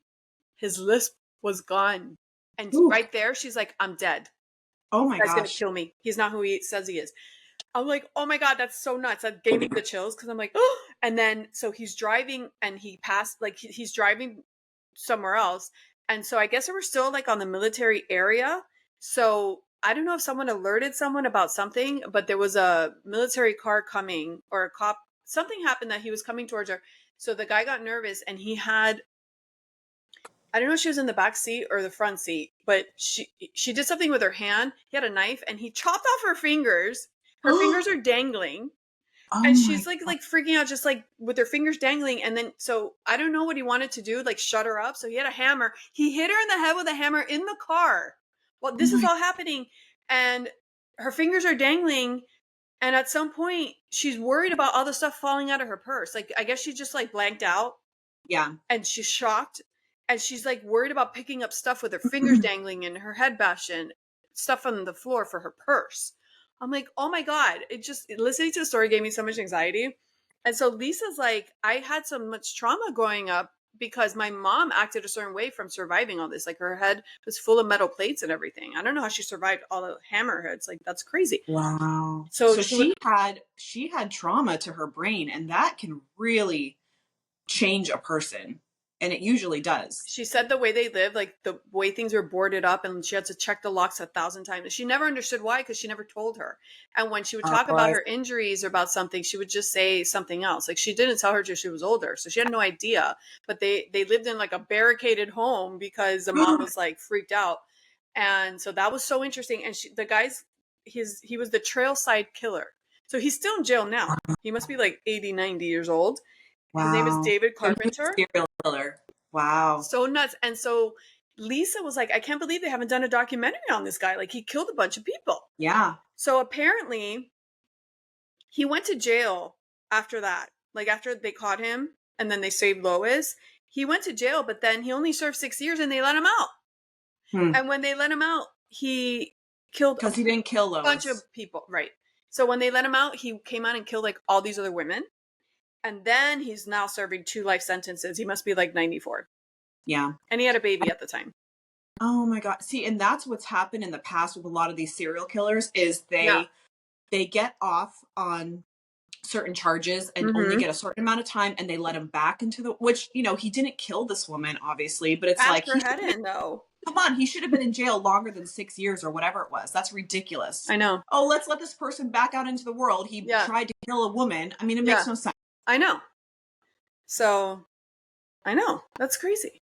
his lisp was gone. And Ooh. right there, she's like, I'm dead. Oh my This guy's going to gosh. kill me. He's not who he says he is. I'm like, oh my God, that's so nuts. That gave me the chills because I'm like, oh. And then, so he's driving and he passed, like he's driving somewhere else. And so I guess they were still like on the military area. So I don't know if someone alerted someone about something, but there was a military car coming or a cop. Something happened that he was coming towards her. So the guy got nervous and he had I don't know if she was in the back seat or the front seat, but she did something with her hand. He had a knife and he chopped off her fingers. Her fingers are dangling. Oh And my she's like God. freaking out, just like with her fingers dangling. And then so I don't know what he wanted to do, like shut her up. So he had a hammer. He hit her in the head with a hammer in the car. Well, Oh this is my, all happening, and her fingers are dangling. And at some point, she's worried about all the stuff falling out of her purse. Like I guess she just like blanked out, yeah. and she's shocked, and she's like worried about picking up stuff with her fingers dangling and her head bashed in, stuff on the floor for her purse. I'm like, oh my God, it just listening to the story gave me so much anxiety. And so Lisa's like, I had so much trauma growing up because my mom acted a certain way from surviving all this. Like her head was full of metal plates and everything. I don't know how she survived all the hammerheads. Like that's crazy. Wow. So So she would she had trauma to her brain, and that can really change a person, and it usually does. she said the way they lived, like the way things were boarded up, and she had to check the locks 1,000 times. She never understood why because she never told her. And when she would talk about I her injuries or about something, she would just say something else. Like she didn't tell her till she was older, so she had no idea. But they lived in like a barricaded home because the mom was like freaked out, and so that was so interesting. And the guy's he was the trail side killer, so he's still in jail now. He must be like 80, 90 years old. His name is Wow. David So he's a Carpenter. serial killer. Wow. So nuts. And so Lisa was like, I can't believe they haven't done a documentary on this guy. Like he killed a bunch of people. Yeah. So apparently he went to jail after that. Like after they caught him and then they saved Lois, he went to jail, but then he only served 6 years and they let him out. Hmm. And when they let him out, he killed a Because he didn't kill bunch Lois. of people. Right. So when they let him out, he came out and killed like all these other women. And then he's now serving 2 life sentences. He must be like 94. Yeah. And he had a baby at the time. Oh my God. See, and that's what's happened in the past with a lot of these serial killers is Yeah. they get off on certain charges and only Mm-hmm. get a certain amount of time, and they let him back into the, which, he didn't kill this woman, obviously, but it's like Ask her head in though. come on, he should have been in jail longer than 6 years or whatever it was. That's ridiculous. I know. Oh, let's let this person back out into the world. He Yeah. tried to kill a woman. I mean, it Yeah. makes no sense. I know. So I know. That's crazy.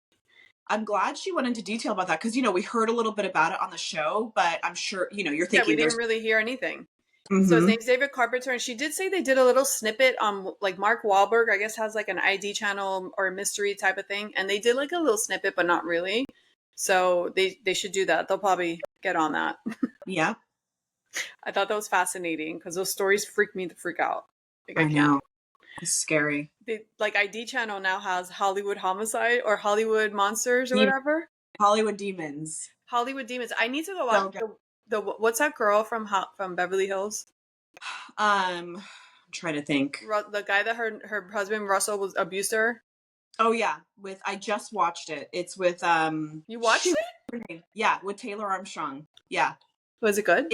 I'm glad she went into detail about that because, we heard a little bit about it on the show, but I'm sure, you're Yeah, we thinking didn't there's. really hear anything. So his Mhm. name's David Carpenter, and she did say they did a little snippet on like Mark Wahlberg, I guess has like an ID channel or a mystery type of thing. And they did like a little snippet, but not really. So they should do that. They'll probably get on that. Yeah, I thought that was fascinating because those stories freak me the freak out. Like I I can't. know. It's scary. Like ID channel now has Hollywood Homicide or Hollywood Monsters or Demon, whatever. Hollywood demons. Hollywood Demons. I need to go watch So good. the what's that girl from Beverly Hills? I'm trying to think. The guy that her husband Russell was abused her. Oh yeah, I just watched it. It's with You watched shoot, it? what's her name? Yeah, with Taylor Armstrong. Yeah. Was it good?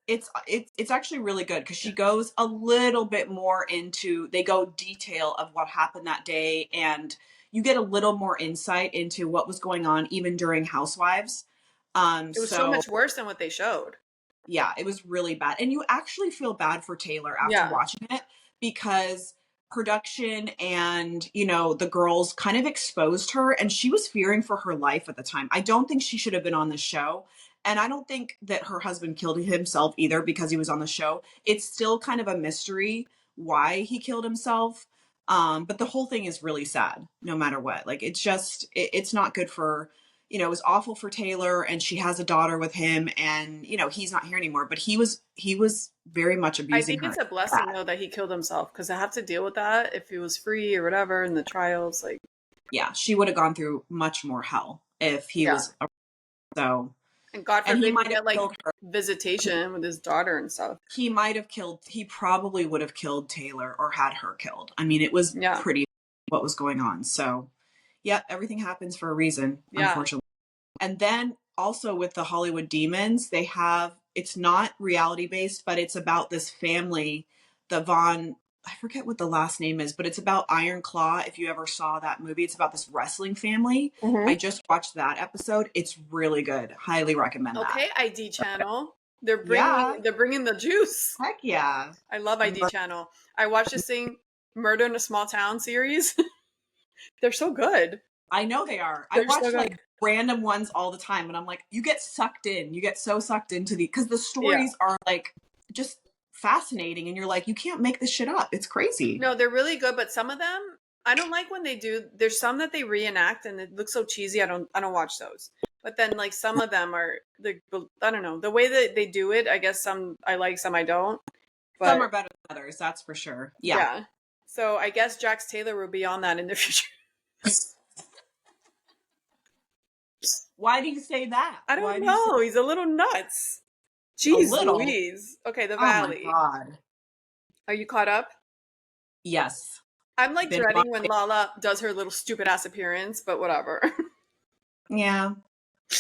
It's actually really good because she goes a little bit more into, they go detail of what happened that day, and you get a little more insight into what was going on even during Housewives. It was so So much worse than what they showed. yeah, it was really bad. And you actually feel bad for Taylor after Yeah. watching it because production and, the girls kind of exposed her, and she was fearing for her life at the time. I don't think she should have been on the show. And I don't think that her husband killed himself either because he was on the show. It's still kind of a mystery why he killed himself. But the whole thing is really sad no matter what. Like it's not good for, it was awful for Taylor, and she has a daughter with him, and he's not here anymore, but he was very much I abusing think her. it's a blessing though that he killed himself because I have to deal with that if he was free or whatever in the trials. Like, Yeah, she would have gone through much more hell if he yeah. was so. And God And he forbid he might have get like killed her. visitation with his daughter and stuff. He probably would have killed Taylor or had her killed. I mean, it was Yeah. pretty what was going on. So, yeah, everything happens for a reason, Yeah. unfortunately. And then also with the Hollywood Demons, it's not reality based, but it's about this family, I forget what the last name is, but it's about Iron Claw. If you ever saw that movie, it's about this wrestling family. Mm-hmm. I just watched that episode. It's really good. Highly recommend that. Okay, ID channel. They're Yeah. bringing the juice. Heck yeah. I love ID channel. I watched this thing, Murder in a Small Town series. They're so good. I know they are. I They're so watch good. like random ones all the time, and I'm like, you get sucked in. You get so sucked into because the Yeah. stories are like just fascinating, and you're like, you can't make this shit up. It's crazy. No, they're really good, but some of them I don't like when they do. There's some that they reenact and it looks so cheesy. I don't watch those. But then like some of them are the I don't know the way that they do it. I guess some I like, some I don't. Some But are better than others, that's for sure. Yeah. yeah, so I guess Jax Taylor will be on that in the future. Why do you say that? I Why don't do you say know. He's a little nuts. a Jeez little? Louise. Okay, The Oh my Valley. God. Are you caught up? Yes. I'm like Been dreading when Lala does her little stupid ass appearance, but whatever. yeah.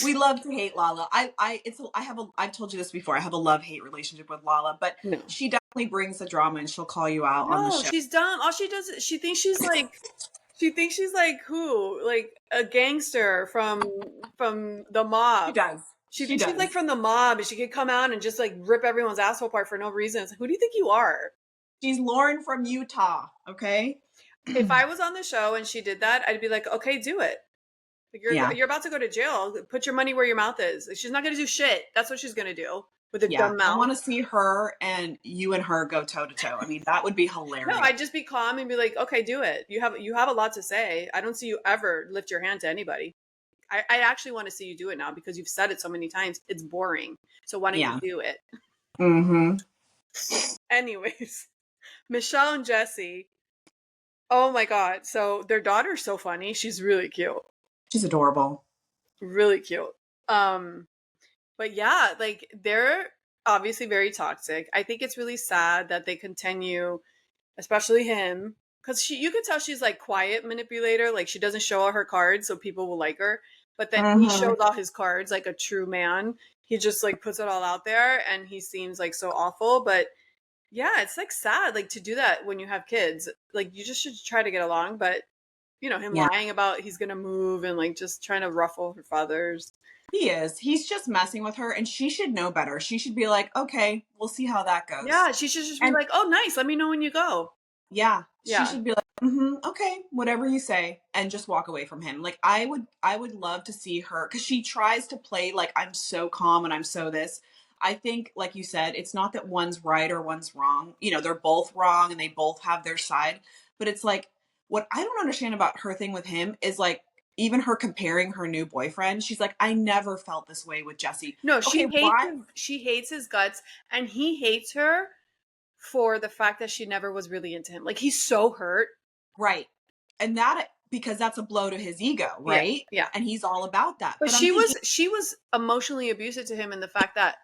We love to hate Lala. I've told you this before. I have a love-hate relationship with Lala, but No. she definitely brings the drama and she'll call you out on the No, show. she's dumb. All she does is she thinks she's like who? Like a gangster from the She mob. does. She She thinks she's like does. from the mob and she could come out and just like rip everyone's asshole apart for no reason. It's like, who do you think you are? She's Lauren from Utah, okay? If I was on the show and she did that, I'd be like, okay, do it. Like Yeah. you're about to go to jail. Put your money where your mouth is. Like, she's not gonna do shit. That's what she's gonna do with a Yeah. dumb I mouth. want to see her and you and her go toe to toe. I mean, that would be No, hilarious. I'd just be calm and be like, okay, do it. You have a lot to say. I don't see you ever lift your hand to anybody. I actually want to see you do it now because you've said it so many times. It's boring. So why don't Yeah. you do it? Mm-hmm. Anyways, Michelle and Jesse. Oh my God. So their daughter's so funny. She's really cute. She's adorable. Really cute. Um, but yeah, like they're obviously very toxic. I think it's really sad that they continue, especially him, because you could tell she's like quiet manipulator. Like she doesn't show all her cards so people will like her. But then he Mm-hmm. shows all his cards like a true man. He just like puts it all out there and he seems like so awful. But yeah, it's like sad like to do that when you have kids. Like you just should try to get along. But him Yeah. lying about he's gonna move and like just trying to ruffle her feathers. He is. He's just messing with her, and she should know better. She should be like, okay, we'll see how that goes. Yeah, she should just be And like, "Oh, nice. Let me know when you go." yeah, she Yeah. should be like, okay, whatever you say, and just walk away from him. Like I would love to see her because she tries to play like I'm so calm and I'm so this. I think, like you said, it's not that one's right or one's wrong. They're both wrong and they both have their side. But it's like what I don't understand about her thing with him is like even her comparing her new boyfriend. She's like, I never felt this way with Jesse. No, Okay, she hates why? him. She hates his guts, and he hates her for the fact that she never was really into him. Like he's so hurt. Right. And that because that's a blow to his ego, Yeah, right? yeah. And he's all about that. But But I'm she thinking, was she was emotionally abusive to him in the fact that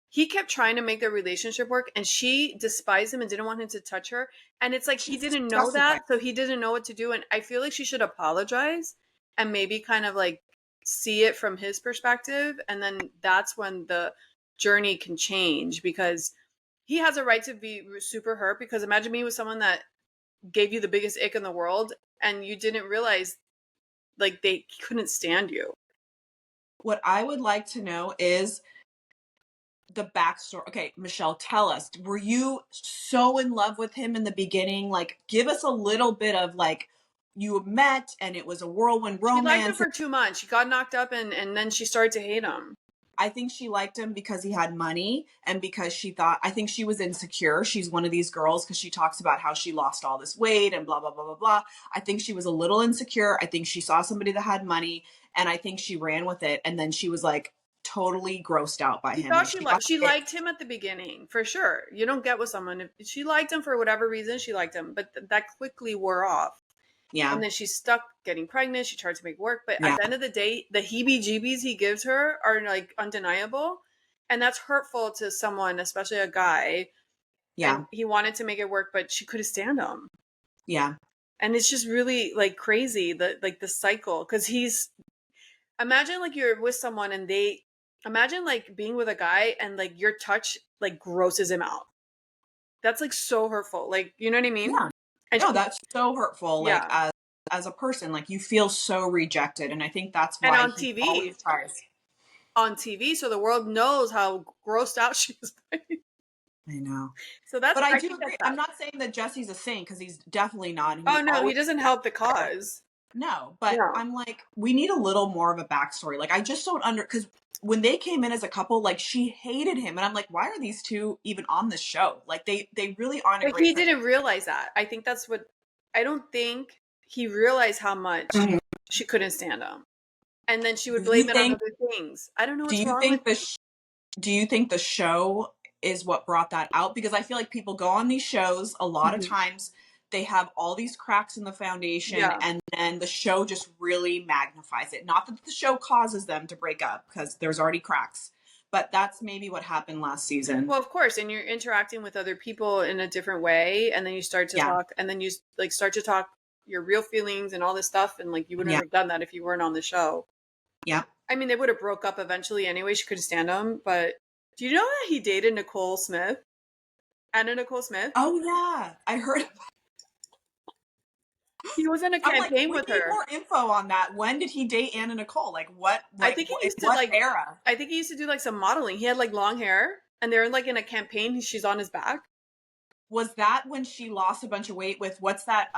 he kept trying to make their relationship work, and she despised him and didn't want him to touch her. And it's like he she's didn't know disgusted by that, so he didn't know what to do. And I feel like she should apologize and maybe kind of like see it from his perspective, and then that's when the journey can change because he has a right to be super hurt. Because imagine me with someone that gave you the biggest ick in the world, and you didn't realize like they couldn't stand you. what I would like to know is the backstory. Okay, Michelle, tell us, were you so in love with him in the beginning? Like, give us a little bit of like, you met and it was a whirlwind She liked him romance. for 2 months. She got knocked up, and then she started to hate him. I think she liked him because he had money and because I think she was insecure. She's one of these girls because she talks about how she lost all this weight and blah, blah, blah, blah, blah. I think she was a little insecure. I think she saw somebody that had money and I think she ran with it. And then she was like totally grossed out by She him. thought Like she she liked got she it. liked him at the beginning for sure. You don't get with someone if she liked him for whatever reason. She liked him, but that quickly wore off. Yeah. And then she's stuck getting pregnant. She tried to make work, but at Yeah. the end of the day, the heebie-jeebies he gives her are like undeniable, and that's hurtful to someone, especially a guy. And Yeah. he wanted to make it work, but she couldn't stand him. Yeah. And it's just really like crazy the cycle because he's imagine like you're with someone and they imagine like being with a guy and like your touch like grosses him out. That's like so hurtful. Like, you know what I mean? Yeah. And No, that's so hurtful. Like yeah. as a person, like you feel so rejected. And I think that's And why on he always TV, tries. so the world knows how grossed out she is. I know. So that's But I I do think agree. that's I'm that. not saying that Jesse's a saint because he's definitely not. And Oh he no, he always doesn't help the cause. No, but No. I'm like, we need a little more of a backstory. Like, I just don't because when they came in as a couple, like she hated him, and I'm like, why are these two even on the show? Like, they really aren't a But great he fit. didn't realize that. I think that's what I don't think he realized how much Mhm. she couldn't stand him. And then she would Do you blame it on think? other things. I don't know Do what's you wrong with think do you think the show is what brought that out? Because I feel like people go on these shows a lot of Mhm. times, they have all these cracks in the foundation, Yeah. and then the show just really magnifies it. Not that the show causes them to break up, because there's already cracks, but that's maybe what happened last season. Well, of course, and you're interacting with other people in a different way, and then you start to Yeah, talk, and then you like start to talk your real feelings and all this stuff, and like you wouldn't yeah, have done that if you weren't on the show. yeah. I mean, they would have broke up eventually anyway. She couldn't stand him, but do you know that he dated Nicole Smith? Anna Nicole Smith? Oh yeah, I heard. He was in a I'm like, campaign we with need her. more info on that. When did he date Anna Nicole? I think In what era? he used to do like some modeling. He had like long hair, and they're like in a campaign. She's on his back. Was that when she lost a bunch of weight with what's that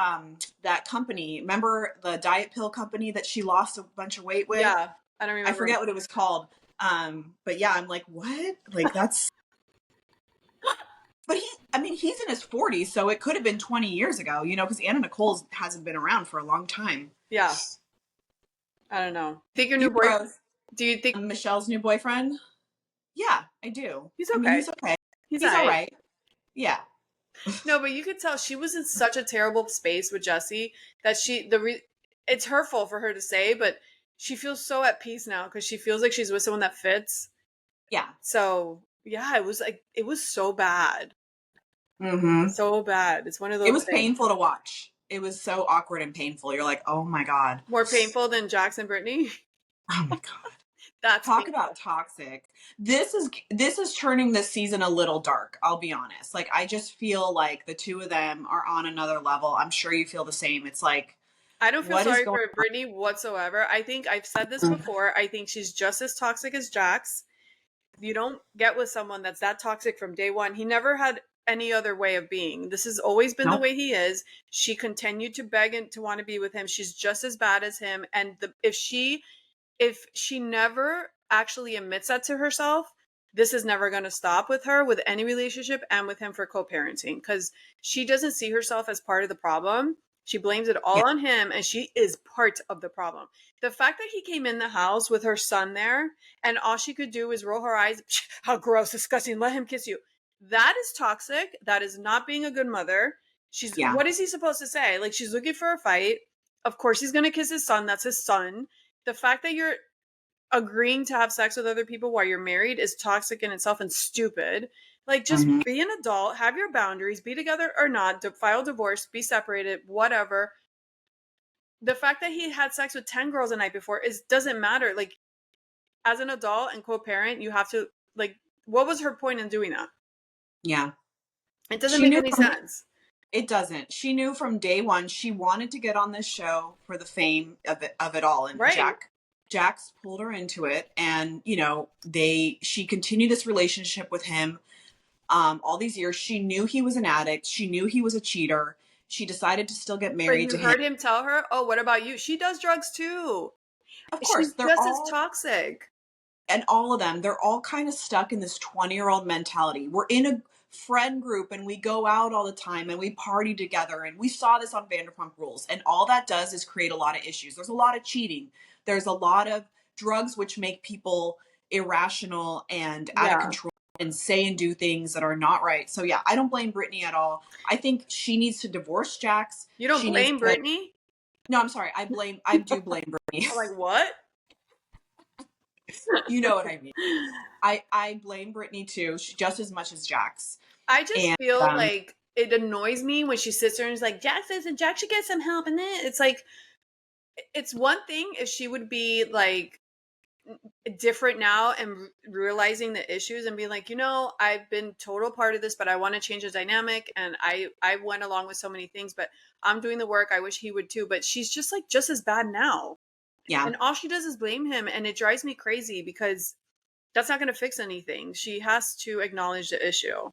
that company? Remember the diet pill company that she lost a bunch of weight with? Yeah, I don't I remember. forget what it was called. But yeah, I'm like, what? Like that's but I mean, he's in his 40s, so it could have been 20 years ago, because Anna Nicole hasn't been around for a long time. Yeah, I don't know. Think your new You boy? both Do you think Michelle's new boyfriend? Yeah, I do. he's I mean, okay? he's okay. He's He's all alright. right. Yeah. No, but you could tell she was in such a terrible space with Jesse that it's hurtful for her to say, but she feels so at peace now because she feels like she's with someone that fits. Yeah. So yeah, it was so bad, Mm-hmm. so bad. It's one of It those was things. painful to watch. It was so awkward and painful. You're like, oh my God. More painful than Jackson Brittany. Oh my God. That's Talk about painful. toxic. This is turning this season a little dark, I'll be honest. Like I just feel like the two of them are on another level. I'm sure you feel the same. It's like, I don't feel what is sorry going for Brittany whatsoever. I think I've said this on? before. I think she's just as toxic as Jax. You don't get with someone that's that toxic from day one. He never had any other way of being. This has always been the Nope. way he is. She continued to beg and to want to be with him. She's just as bad as him. And if she never actually admits that to herself, this is never going to stop with her with any relationship and with him for co-parenting because she doesn't see herself as part of the problem. She blames it Yeah. all on him and she is part of the problem. The fact that he came in the house with her son there and all she could do is roll her eyes, how gross, disgusting, let him kiss you. That is toxic. That is not being a good mother. Yeah. What is he supposed to say? Like she's looking for a fight. Of course he's going to kiss his son. That's his son. The fact that you're agreeing to have sex with other people while you're married is toxic in itself and stupid. Like, just Hmm. be an adult, have your boundaries, be together or not, file divorce, be separated, whatever. The fact that he had sex with 10 girls the night before doesn't matter. Like, as an adult and co-parent, you have to, like, what was her point in doing that? Yeah. It doesn't She make knew any sense. it doesn't. She knew from day one she wanted to get on this show for the fame of it all. And Right. Jax pulled her into it, and she continued this relationship with him all these years. She knew he was an addict. She knew he was a cheater. She decided to still get But married you to him. heard him tell her, oh, what about you? She does drugs too. Of She's course, they're just as all toxic. and all of them, they're all kind of stuck in this 20-year-old mentality. We're in a friend group and we go out all the time and we party together, and we saw this on Vanderpump Rules, and all that does is create a lot of issues. There's a lot of cheating. There's a lot of drugs which make people irrational and out of Yeah. control and say and do things that are not right. So yeah, I don't blame Brittany at all. I think she needs to divorce Jax. You don't She needs blame to Brittany? No, I'm sorry. I do blame Brittany. I'm like, what? You know what I mean. I blame Brittany too, just as much as Jax. I just And feel like it annoys me when she sits there and is like, Jax says, and Jax should get some help. And then it's like, it's one thing if she would be like different now and realizing the issues and being like, I've been total part of this, but I want to change the dynamic. And I went along with so many things, but I'm doing the work. I wish he would too. But she's just like, just as bad now. yeah, And all she does is blame him. And it drives me crazy because that's not going to fix anything. She has to acknowledge the issue.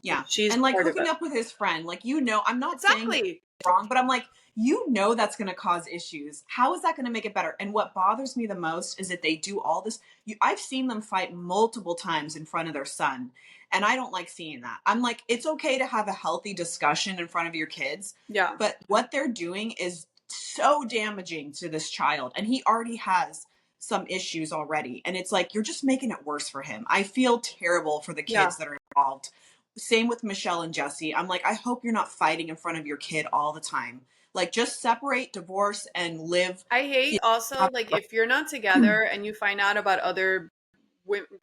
yeah. She's And like part of hooking it. up with his friend, like I'm not saying Exactly. wrong, but I'm like, you know that's going to cause issues. How is that going to make it better? And what bothers me the most is that they do all this. I've seen them fight multiple times in front of their son, and I don't like seeing that. I'm like, it's okay to have a healthy discussion in front of your kids, Yeah. but what they're doing is so damaging to this child, and he already has some issues already. And it's like, you're just making it worse for him. I feel terrible for the Yeah. kids that are involved. Same with Michelle and Jesse. I'm like, I hope you're not fighting in front of your kid all the time. Like, just separate, divorce, and live. I hate also, like, if you're not together and you find out about other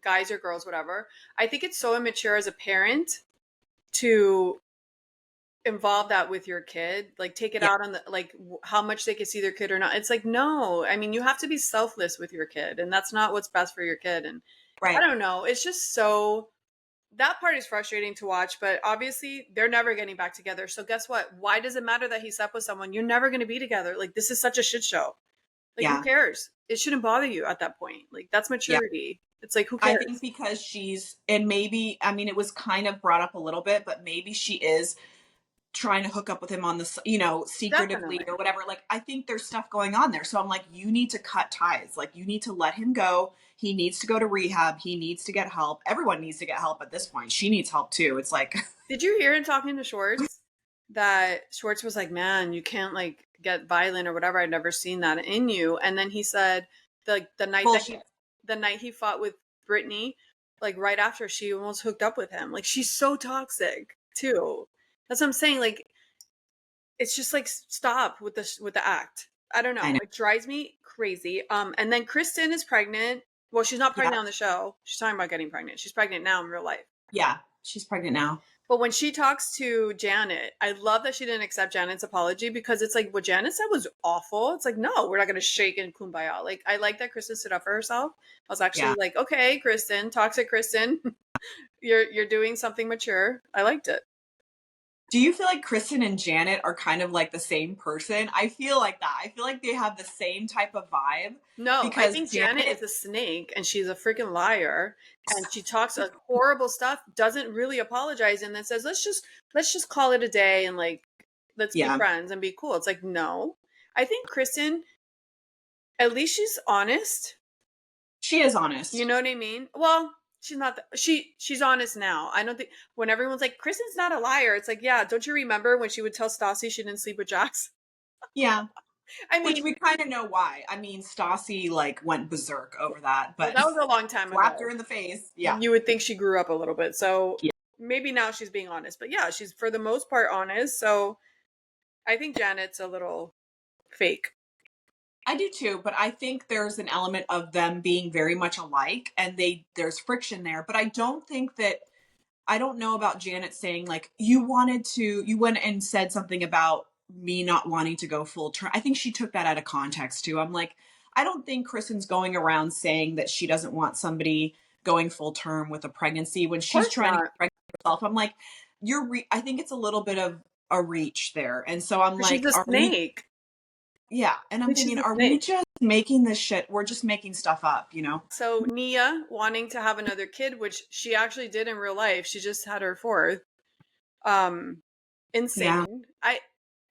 guys or girls, whatever, I think it's so immature as a parent to involve that with your kid, like take it Yeah, out on the, like how much they can see their kid or not. It's like, no, I mean, you have to be selfless with your kid, and that's not what's best for your kid. And I right. don't know, it's just so, that part is frustrating to watch, but obviously they're never getting back together. So guess what? Why does it matter that he slept with someone? You're never going to be together. Like, this is such a shit show. Like, who Yeah, cares? It shouldn't bother you at that point. Like, that's yeah. maturity. It's like, who I think cares? because she's, and maybe, I mean, it was kind of brought up a little bit, but maybe she is trying to hook up with him on the, secretively Definitely. or whatever. Like, I think there's stuff going on there. So I'm like, you need to cut ties. Like, you need to let him go. He needs to go to rehab. He needs to get help. Everyone needs to get help at this point. She needs help too. It's like, Did you hear in talking to Schwartz that Schwartz was like, man, you can't like get violent or whatever. I'd never seen that in you. And then he said the night that bullshit. the night he fought with Brittany, like right after, she almost hooked up with him. Like, she's so toxic too. That's what I'm saying. Like, it's just like, stop with the act. I don't I know. know. It drives me crazy. And then Kristen is pregnant. Well, she's not Yeah. pregnant on the show. She's talking about getting pregnant. She's pregnant now in real life. Yeah. She's pregnant now. But when she talks to Janet, I love that she didn't accept Janet's apology, because it's like, what Janet said was awful. It's like, no, we're not going to shake and kumbaya. Like, I like that Kristen stood up for herself. I was actually Yeah. like, okay, Kristen, toxic Kristen, you're doing something mature. I liked it. Do you feel like Kristen and Janet are kind of like the same person? I feel like that. I feel like they have the same type of vibe No, I because think Janet Janet, is a snake and she's a freaking liar, and she talks like horrible stuff, doesn't really apologize, and then says, let's just call it a day, and like, let's be yeah, friends and be cool. It's like, no. I think Kristen, at least she's honest. she is You honest. know what I mean? Well, she's not. She's honest now. I don't think, when everyone's like, Kristen's not a liar, it's like, yeah. Don't you remember when she would tell Stassi she didn't sleep with Jax? Yeah. I Which mean, we kind of know why. I mean, Stassi like went berserk over that, well, but that was a long time slapped her ago. in the face. Yeah. You would think she grew up a little bit, so Yeah. maybe now she's being honest. But yeah, she's for the most part honest. So I think Janet's a little fake. I do too, but I think there's an element of them being very much alike and there's friction there, but I don't think that I don't know about Janet saying like you went and said something about me not wanting to go full term. I think she took that out of context too. I'm like, I don't think Kristen's going around saying that she doesn't want somebody going full term with a pregnancy when Of she's course trying to not. get pregnant herself. I'm like, I think it's a little bit of a reach there. And so I'm But she's like, a are we, snake. yeah. And I'm Like, she's thinking, a are we snake. just making this shit? We're just making stuff up, you know? So Nia wanting to have another kid, which she actually did in real life. She just had her fourth. Um, Yeah. insane.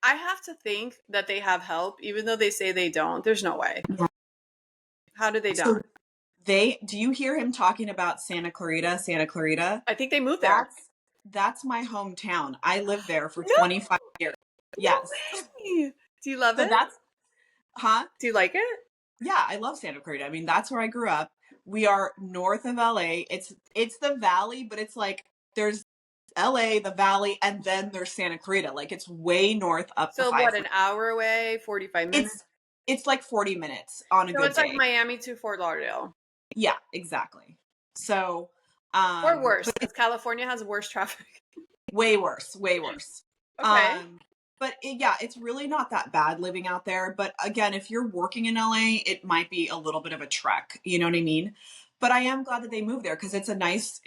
I have to think that they have help, even though they say they don't. There's no way. Yeah. How do they So not? do you hear him talking about Santa Clarita, Santa Clarita? I think they moved there. That's that's my hometown. I lived there for No, 25 years. no Yes. way. Do you love So it? that's, huh? Do you like it? Yeah, I love Santa Clarita. I mean, that's where I grew up. We are north of LA. It's the valley, but it's like there's LA, the valley, and then there's Santa Clarita. Like it's way north up the So what, five. an hour away, 45 minutes? It's it's like 40 minutes on a So good it's like day. Miami to Fort Lauderdale. Yeah, exactly. So Or worse, but because California has worse traffic. way worse, way worse. Okay. But yeah, it's really not that bad living out there. But again, if you're working in LA, it might be a little bit of a trek. You know what I mean? But I am glad that they moved there because it's a nice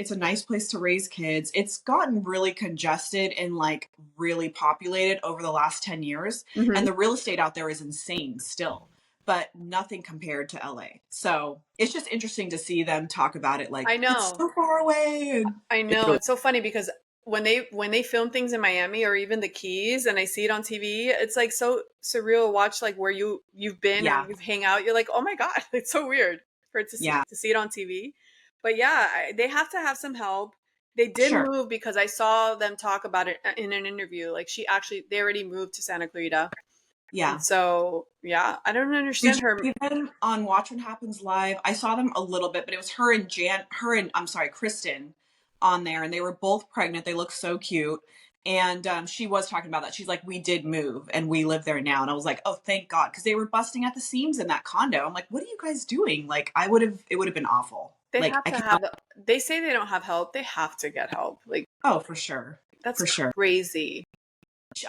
place to raise kids. It's gotten really congested and like really populated over the last 10 years. And Hmm. the real estate out there is insane still, but nothing compared to LA. So it's just interesting to see them talk about it like I it's know. so far away. And I it's know. really It's so funny because when they film things in Miami or even the Keys and I see it on TV, it's like so surreal to watch like where you've been or Yeah. you've hang out. You're like, oh my God, it's so weird for it Yeah. to see it on TV. But yeah, they have to have some help. They did Sure. move because I saw them talk about it in an interview. Like they already moved to Santa Clarita. And Yeah. so, yeah, I don't Did understand you her. see them on Watch What Happens Live? I saw them a little bit, but it was her and I'm sorry, Kristen on there, and they were both pregnant. They looked so cute. And she was talking about that. She's like, we did move and we live there now. And I was like, oh, thank God. Because they were busting at the seams in that condo. I'm like, what are you guys doing? Like, it would have been awful. They Like, have I to cannot, have, they say they don't have help. They have to get help. Like, oh, for sure. that's For sure. crazy.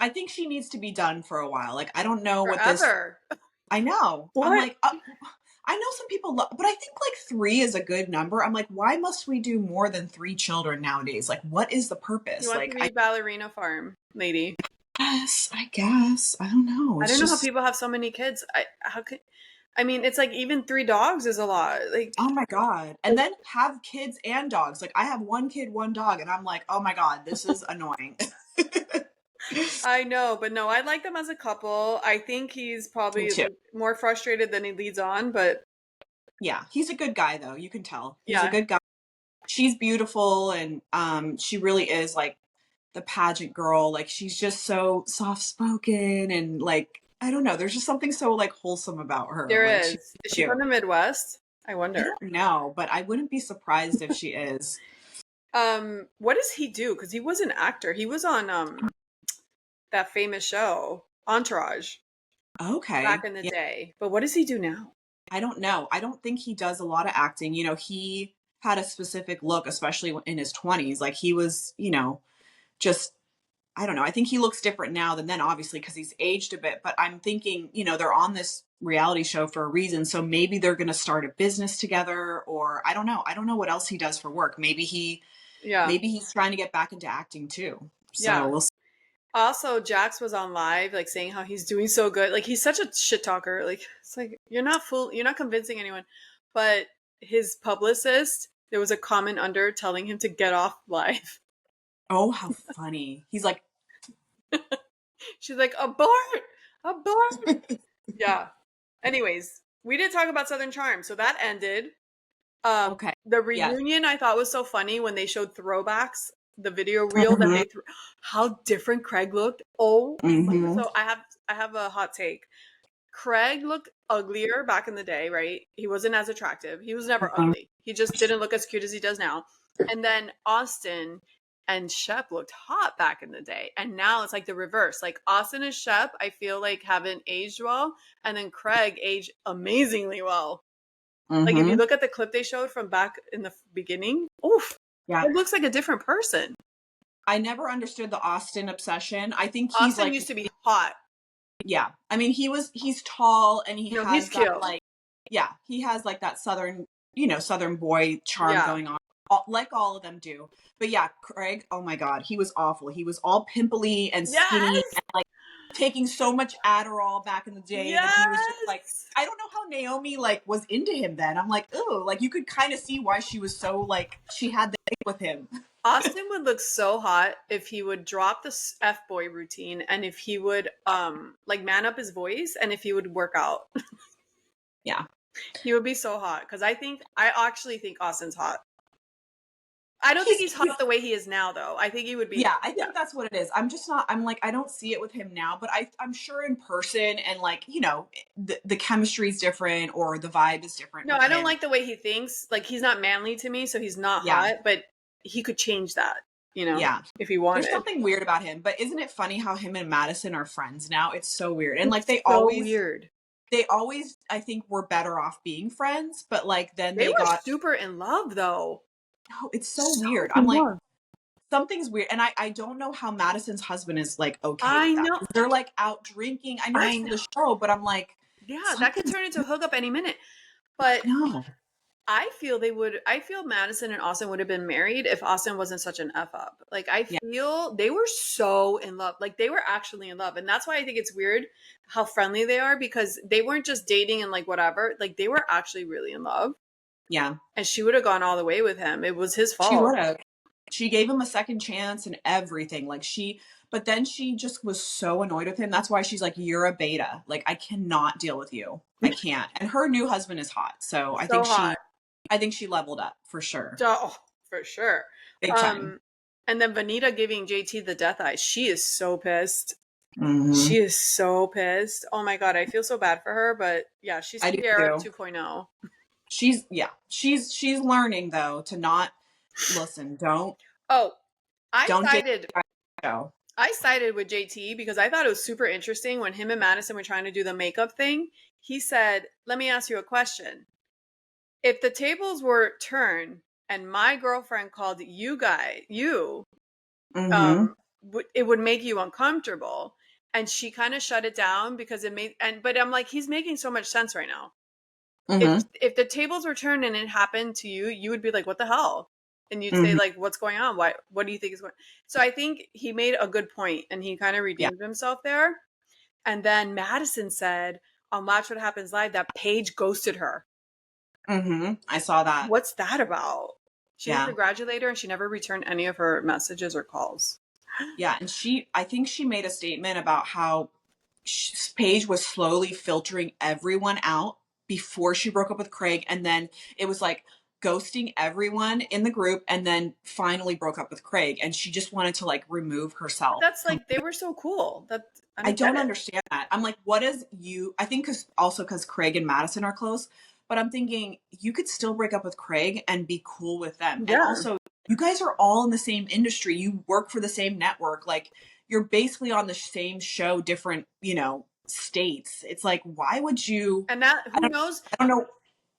I think she needs to be done for a while. Like, I don't know what this, Forever. I know. I'm What? like, I know some people love, but I think like three is a good number. I'm like, why must we do more than three children nowadays? Like, what is the You purpose? want to Like, be ballerina farm lady. I guess. I don't know. I It's don't know how just, people have so many kids. I mean, it's like even 3 dogs is a lot. Like, oh my God. And then have kids and dogs. Like, I have one kid, one dog, and I'm like, oh my God, this is annoying. I know, but no, I like them as a couple. I think he's Me probably too. like more frustrated than he leads on, but Yeah. He's a good guy, though. You can tell. He's a yeah, good guy. She's beautiful, and she really is like the pageant girl. Like, she's just so soft spoken, and like, I don't know, there's just something so like wholesome about her. there Like, she's is. Is she cute. from the Midwest? I I wonder. don't know, but I wouldn't be surprised if she is. What does he do? Because he was an actor. He was on that famous show, Entourage, back Okay. in the Yeah. day. But what does he do now? I don't know. I don't think he does a lot of acting. You know, he had a specific look, especially in his 20s. Like, he was, just, I don't know. I think he looks different now than then, obviously, because he's aged a bit. But I'm thinking, they're on this reality show for a reason. So maybe they're going to start a business together, or I don't know. I don't know what else he does for work. Yeah, Maybe he's trying to get back into acting too. So yeah. we'll see. Also, Jax was on live, like saying how he's doing so good. Like he's such a shit talker. Like it's like you're not convincing anyone. But his publicist, there was a comment under telling him to get off live. Oh, how funny. He's like, She's like, abort, abort. Yeah. Anyways, we did talk about Southern Charm, so that ended. okay. The Yes. reunion I thought was so funny when they showed throwbacks, the video reel that Hmm. they threw. How different Craig looked. Oh, Hmm. so I have a hot take. Craig looked uglier back in the day, right? He wasn't as attractive. He was never ugly. He just didn't look as cute as he does now. And then Austin and Shep looked hot back in the day. And now it's like the reverse. Like Austin and Shep, I feel like haven't aged well. And then Craig aged amazingly well. Like if you Hmm. look at the clip they showed from back in the beginning, oof, Yeah. it looks like a different person. I never understood the Austin obsession. I think he's Austin like, used to be hot. yeah. I mean, he's tall, and he No, he's has that cute. like, yeah, he has like that southern boy charm Yeah. going on, like all of them do. But yeah, Craig, oh my God, he was awful. He was all pimply and skinny Yes. and like taking so much Adderall back in the day that he was just like, Yes. I don't know how Naomi like was into him then. I'm like, oh, like you could kind of see why she was so like she had the thing with him. Austin would look so hot if he would drop the F boy routine and if he would like man up his voice and if he would work out. Yeah. He would be so hot because I actually think Austin's hot. I don't think He's he's hot the way he is now though. I think he would be Yeah, I think that's what it is. I'm just not, I'm like, I don't see it with him now, but I'm sure in person and like, the chemistry is different or the vibe is different No, with I don't him. like the way he thinks. Like he's not manly to me, so he's not Yeah. hot, but he could change that, Yeah. if he There's wanted. something weird about him, but isn't it funny how him and Madison are friends now? It's so weird. And like It's so weird. they always, I think, were better off being friends, but like then They they were got, super in love though. oh, it's so So weird. I'm in like, love. something's weird. And I don't know how Madison's husband is like okay I with that. know. They're like out drinking. I know it's I for know. the show, but I'm like, Yeah, that could something's, turn into a hookup any minute. But no. I feel Madison and Austin would have been married if Austin wasn't such an F up. Like I Yeah. feel they were so in love. Like they were actually in love. And that's why I think it's weird how friendly they are because they weren't just dating and like whatever. Like they were actually really in love. Yeah. And she would have gone all the way with him. It was his She fault. would have. She gave him a second chance and everything. But then she just was so annoyed with him. That's why she's like, you're a beta. Like, I cannot deal with you. I can't. And her new husband is hot. So So hot. I think she leveled up for sure. Oh, for sure. Big time. And then Vanita giving JT the death eyes. She is so pissed. Mm-hmm. She is so pissed. Oh my god, I feel so bad for her, but yeah, she's I do Sierra too. 2.0. She's learning though to not listen. Oh, I Don't date sided the show. I sided with JT because I thought it was super interesting when him and Madison were trying to do the makeup thing. He said, "Let me ask you a question. If the tables were turned and my girlfriend called you, Mm-hmm. it would make you uncomfortable." And she kind of shut it down because it made but I'm like, he's making so much sense right now. Mm-hmm. If the tables were turned and it happened to you, you would be like, "What the hell?" And you'd say Mm-hmm. like, "What's going on? What do you think is going?" So I think he made a good point and he kind of Yeah. redeemed himself there. And then Madison said on Watch What Happens Live that Paige ghosted her. Mm-hmm. I saw that. What's that about? She didn't Yeah. congratulate her and she never returned any of her messages or calls. Yeah. And I think she made a statement about how Paige was slowly filtering everyone out before she broke up with Craig. And then it was like ghosting everyone in the group and then finally broke up with Craig. And she just wanted to like remove But herself. that's like they were so cool. That I I don't get don't it. understand that. I'm like, what is you? I think because Craig and Madison are close, but I'm thinking you could still break up with Craig and be cool with them. And Yeah. also, you guys are all in the same industry. You work for the same network. Like, you're basically on the same show, different, states. It's like, why would you? And that I who don't. knows I don't know.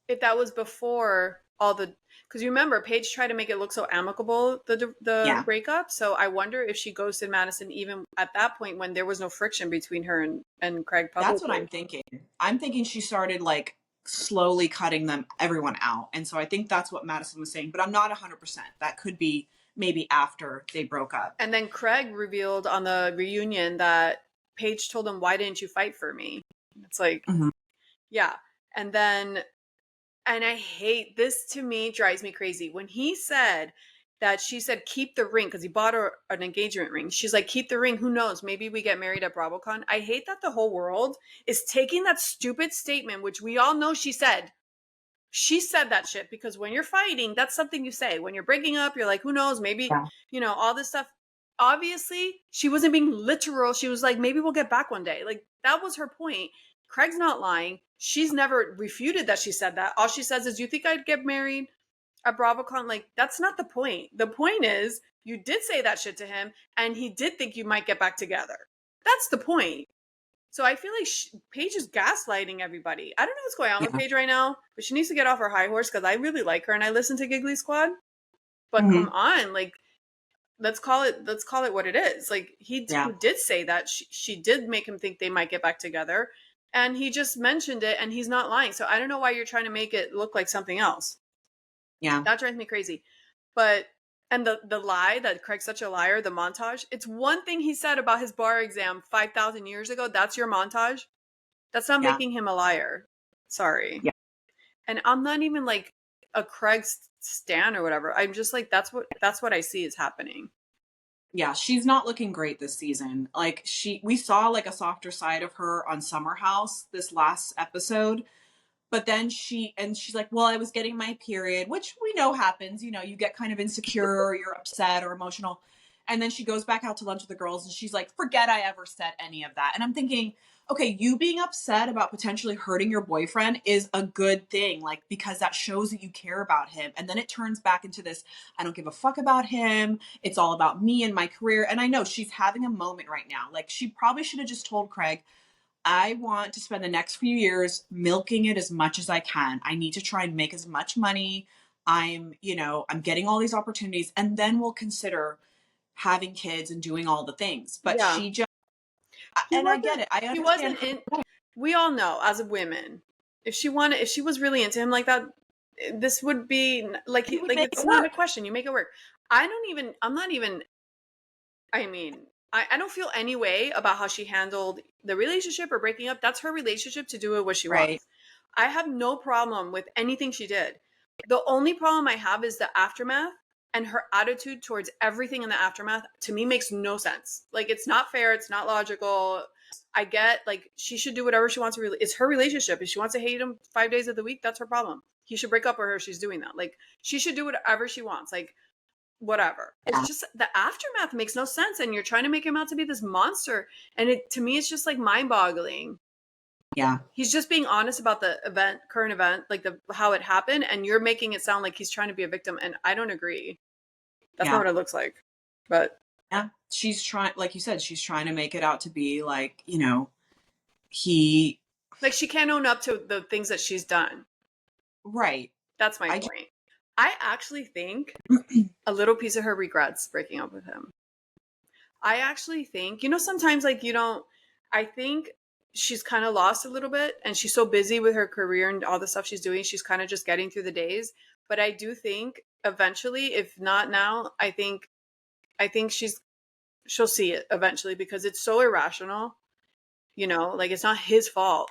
if that was before all the because you remember Paige tried to make it look so amicable the Yeah, breakup. So I wonder if she ghosted Madison even at that point when there was no friction between her and Craig that's what I'm publicly. thinking. I'm thinking she started like slowly cutting everyone out, and so I think that's what Madison was saying. But I'm not 100%. That could be maybe after they broke up. And then Craig revealed on the reunion that Paige told him, "Why didn't you fight for me?" It's like, Mhm. yeah. And then and I hate this, to me drives me crazy. When he said that she said keep the ring because he bought her an engagement ring. She's like, keep the ring. Who knows? Maybe we get married at BravoCon. I hate that the whole world is taking that stupid statement, which we all know she said. She said that shit because when you're fighting, that's something you say. When you're breaking up, you're like, who knows? Maybe, Yeah. all this stuff. Obviously, she wasn't being literal. She was like, maybe we'll get back one day. Like, that was her point. Craig's not lying. She's never refuted that she said that. All she says is, you think I'd get married at BravoCon? Like, that's not the point. The point is, you did say that shit to him, and he did think you might get back together. That's the point. So I feel like Paige is gaslighting everybody. I don't know what's going on with Yeah. Paige right now, but she needs to get off her high horse because I really like her and I listen to Giggly Squad. But come Hmm. on, like let's call it what it is. Like he Yeah. did say that she did make him think they might get back together, and he just mentioned it, and he's not lying. So I don't know why you're trying to make it look like something else. Yeah. That drives me crazy. But and the lie that Craig's such a liar, the montage. It's one thing he said about his bar exam 5,000 years ago. That's your montage. That's not Yeah. making him a liar. Sorry. Yeah. And I'm not even like a Craig stan or whatever. I'm just like that's what I see is happening. Yeah. She's not looking great this season. Like we saw like a softer side of her on Summerhouse this last episode. But then she's like, well, I was getting my period, which we know happens. You get kind of insecure or you're upset or emotional. And then she goes back out to lunch with the girls and she's like, forget I ever said any of that. And I'm thinking, okay, you being upset about potentially hurting your boyfriend is a good thing, like, because that shows that you care about him. And then it turns back into this, I don't give a fuck about him. It's all about me and my career. And I know she's having a moment right now. Like, she probably should have just told Craig, I want to spend the next few years milking it as much as I can. I need to try and make as much money. I'm getting all these opportunities, and then we'll consider having kids and doing all the things. But Yeah. she just, He and I wasn't get it. I he understand wasn't her. in we all know as women, if she was really into him like that, this would be like He would like make it's it not a work. question. You make it work. I'm not even I mean, I don't feel any way about how she handled the relationship or breaking up. That's her relationship to do with what she Right. wants. I have no problem with anything she did. The only problem I have is the aftermath. And her attitude towards everything in the aftermath to me makes no sense. Like, it's not fair. It's not logical. I get, like, she should do whatever she wants. It's her relationship. If she wants to hate him 5 days of the week, that's her problem. He should break up with her if she's doing that. Like, she should do whatever she wants. Like, whatever. It's just the aftermath makes no sense. And you're trying to make him out to be this monster. And to me, it's just like mind boggling. Yeah. He's just being honest about the current event, like how it happened. And you're making it sound like he's trying to be a victim. And I don't agree. That's not what it looks like. But yeah, she's trying, like you said, she's trying to make it out to be like, you know, he, like, she can't own up to the things that she's done. right. That's my point. I actually think a little piece of her regrets breaking up with him. I actually think, sometimes, like, I think she's kind of lost a little bit, and she's so busy with her career and all the stuff she's doing, she's kind of just getting through the days. But I do think eventually, if not now, I think she'll see it eventually, because it's so irrational. Like, it's not his fault.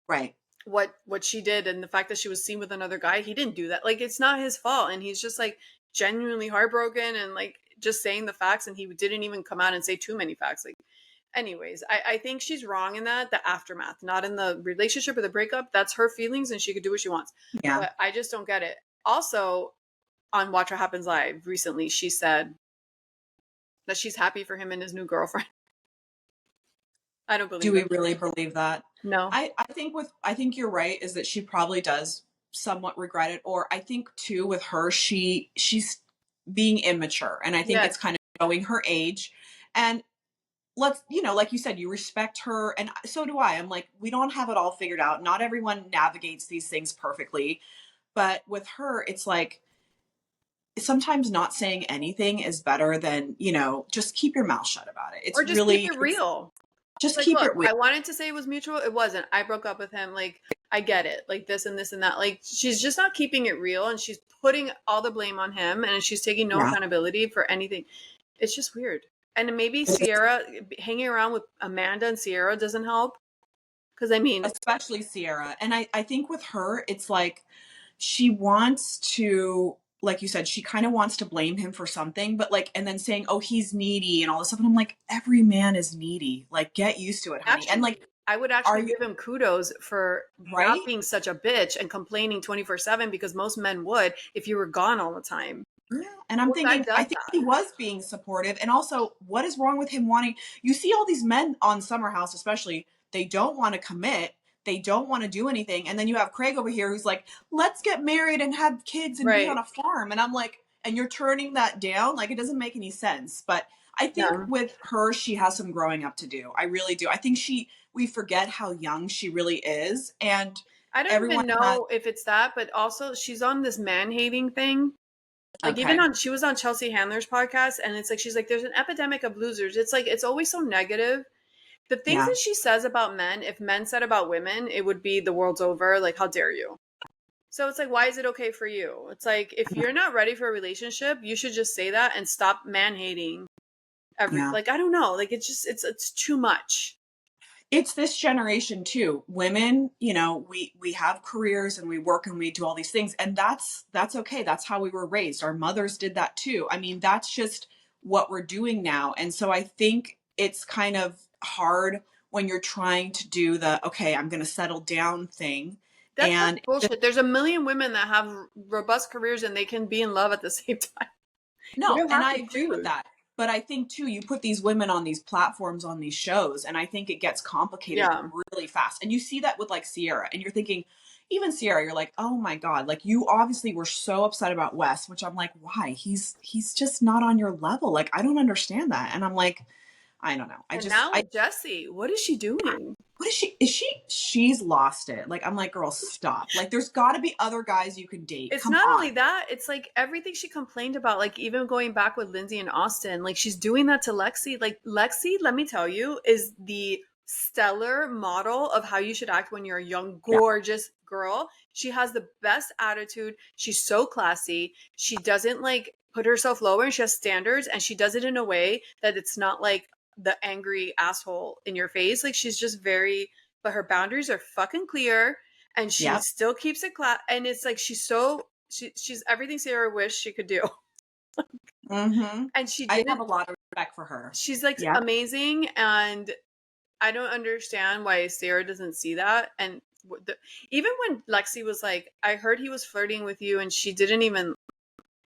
Right. What she did, and the fact that she was seen with another guy, he didn't do that. Like, it's not his fault, and he's just, like, genuinely heartbroken and, like, just saying the facts, and he didn't even come out and say too many facts. Like, anyways, I think she's wrong in that, the aftermath, not in the relationship or the breakup. That's her feelings, and she could do what she wants. Yeah. But I just don't get it. Also, on Watch What Happens Live recently, she said that she's happy for him and his new girlfriend. I don't believe Do we it. really believe that? No. I think you're right, is that she probably does somewhat regret it. Or I think too, with her, she's being immature, and I think it's kind of showing her age. And let's, like you said, you respect her, and so do I. I'm like, we don't have it all figured out. Not everyone navigates these things perfectly. But with her, it's like, sometimes not saying anything is better than, just keep your mouth shut about it. It's Or just really, keep it real. just Like, keep look, it real. I wanted to say it was mutual. It wasn't. I broke up with him. Like, I get it. Like, this and this and that. Like, she's just not keeping it real, and she's putting all the blame on him, and she's taking no accountability for anything. It's just weird. And maybe Sierra, hanging around with Amanda and Sierra doesn't help. Because, I mean, Especially Sierra. And I think with her, it's like, she wants to, like you said, she kind of wants to blame him for something, but like, and then saying, oh, he's needy and all this stuff. And I'm like, every man is needy. Like, get used to it, honey. actually, And like, I would are actually you give him kudos for right? not being such a bitch and complaining 24/7, because most men would if you were gone all the time. Yeah. And I'm What guy thinking, I does think that? he was being supportive. And also, what is wrong with him wanting, you see all these men on Summerhouse, especially, they don't want to commit. They don't want to do anything. And then you have Craig over here who's like, let's get married and have kids and be Right. on a farm. And I'm like, and you're turning that down? Like, it doesn't make any sense. But I think Yeah. with her, she has some growing up to do. I really do. I think we forget how young she really is. And I don't everyone even has, know if it's that, but also she's on this man hating thing. Like, even okay. she was on Chelsea Handler's podcast, and it's like, she's like, there's an epidemic of losers. It's like, it's always so negative. The things Yeah. that she says about men, if men said about women, it would be the world's over. Like, how dare you? So it's like, why is it okay for you? It's like, if you're not ready for a relationship, you should just say that and stop man hating. Yeah. Like, I don't know. Like, it's too much. It's this generation too. Women, we have careers and we work and we do all these things, and that's okay. That's how we were raised. Our mothers did that too. I mean, that's just what we're doing now. And so I think it's kind of hard when you're trying to do the, okay, I'm going to settle down thing. That's such And bullshit. There's a million women that have robust careers and they can be in love at the same time. You no, don't and have I to agree with choose. that. But I think too, you put these women on these platforms, on these shows, and I think it gets complicated Yeah. really fast. And you see that with like Sierra, and you're thinking, even Sierra, you're like, oh my God, like you obviously were so upset about Wes, which I'm like, why? He's just not on your level. Like, I don't understand that. And I'm like, I don't know. And now with Jessie, what is she doing? What she's lost it. Like, I'm like, girl, stop. Like, there's got to be other guys you can date. It's Come not on. only that, it's like everything she complained about, like even going back with Lindsay and Austin, like she's doing that to Lexi. Like, Lexi, let me tell you, is the stellar model of how you should act when you're a young, Yeah. gorgeous girl. She has the best attitude. She's so classy. She doesn't like put herself lower, and she has standards, and she does it in a way that it's not like the angry asshole in your face. Like, she's just but her boundaries are fucking clear, and she Yep. still keeps it and it's like she's everything Sarah wished she could do. Mm-hmm. And she I have didn't, a lot of respect for her. she's like Yeah. amazing. And I don't understand why Sarah doesn't see that. And even when Lexi was like, I heard he was flirting with you, and she didn't even,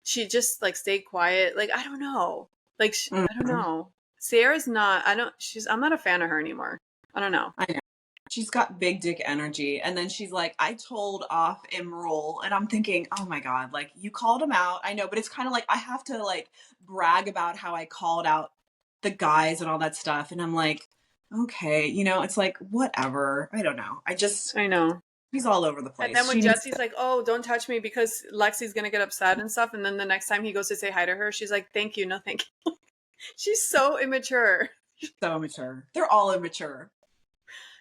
she just like stayed quiet. Like, I don't know. Like, I don't Mm-hmm. know. Sarah's not, I'm not a fan of her anymore. I don't know. I know. She's got big dick energy. And then she's like, I told off Imrul. And I'm thinking, oh my God, like you called him out. I know, but it's kind of like I have to like brag about how I called out the guys and all that stuff. And I'm like, okay, it's like, whatever. I don't know. I know. He's all over the And place. then when She needs Jesse's to. like, oh, don't touch me because Lexi's going to get upset and stuff. And then the next time he goes to say hi to her, she's like, thank you. No, thank you. She's so immature. So immature. They're all immature.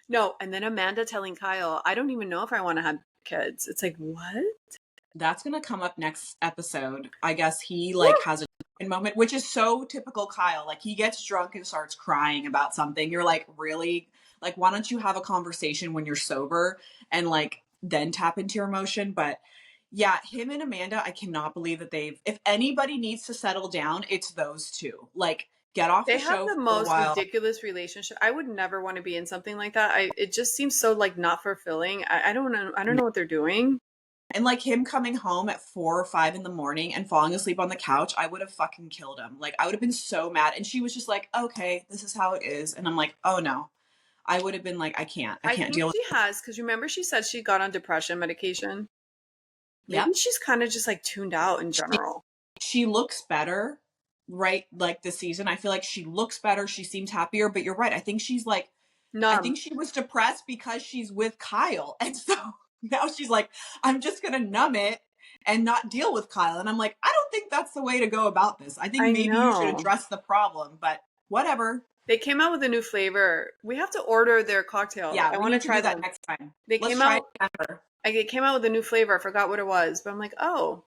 No. And then Amanda telling Kyle, I don't even know if I want to have kids. It's like, what? That's gonna come up next episode. I guess he Woo! like has a moment, which is so typical Kyle. Like he gets drunk and starts crying about something. You're like, really? Like, why don't you have a conversation when you're sober and like then tap into your emotion? But yeah, him and Amanda, I cannot believe that if anybody needs to settle down, it's those two. Like, get off They the have show the for a most while. ridiculous relationship. I would never want to be in something like that. It just seems so like not fulfilling. I don't know. I don't know what they're doing. And like him coming home at 4 or 5 in the morning and falling asleep on the couch, I would have fucking killed him. Like I would have been so mad. And she was just like, okay, this is how it is. And I'm like, oh no. I would have been like, I I can't think deal with she has, because remember she said she got on depression medication. it. Yep. Maybe she's kind of just like tuned out in She, general. she looks better, right? Like this season. I feel like she looks better. She seems happier, but you're right. I Numb. think she was depressed because she's with Kyle. And so now she's like, I'm just going to numb it and not deal with Kyle. And I'm like, I don't think that's the way to go about this. I think I maybe you should know. address the problem, but whatever. They came out with a new flavor. We have to order their cocktail. Yeah, I we want to need to try do that them. next time. They Let's came try out. it together. It came out with a new flavor. I forgot what it was, but I'm like, oh,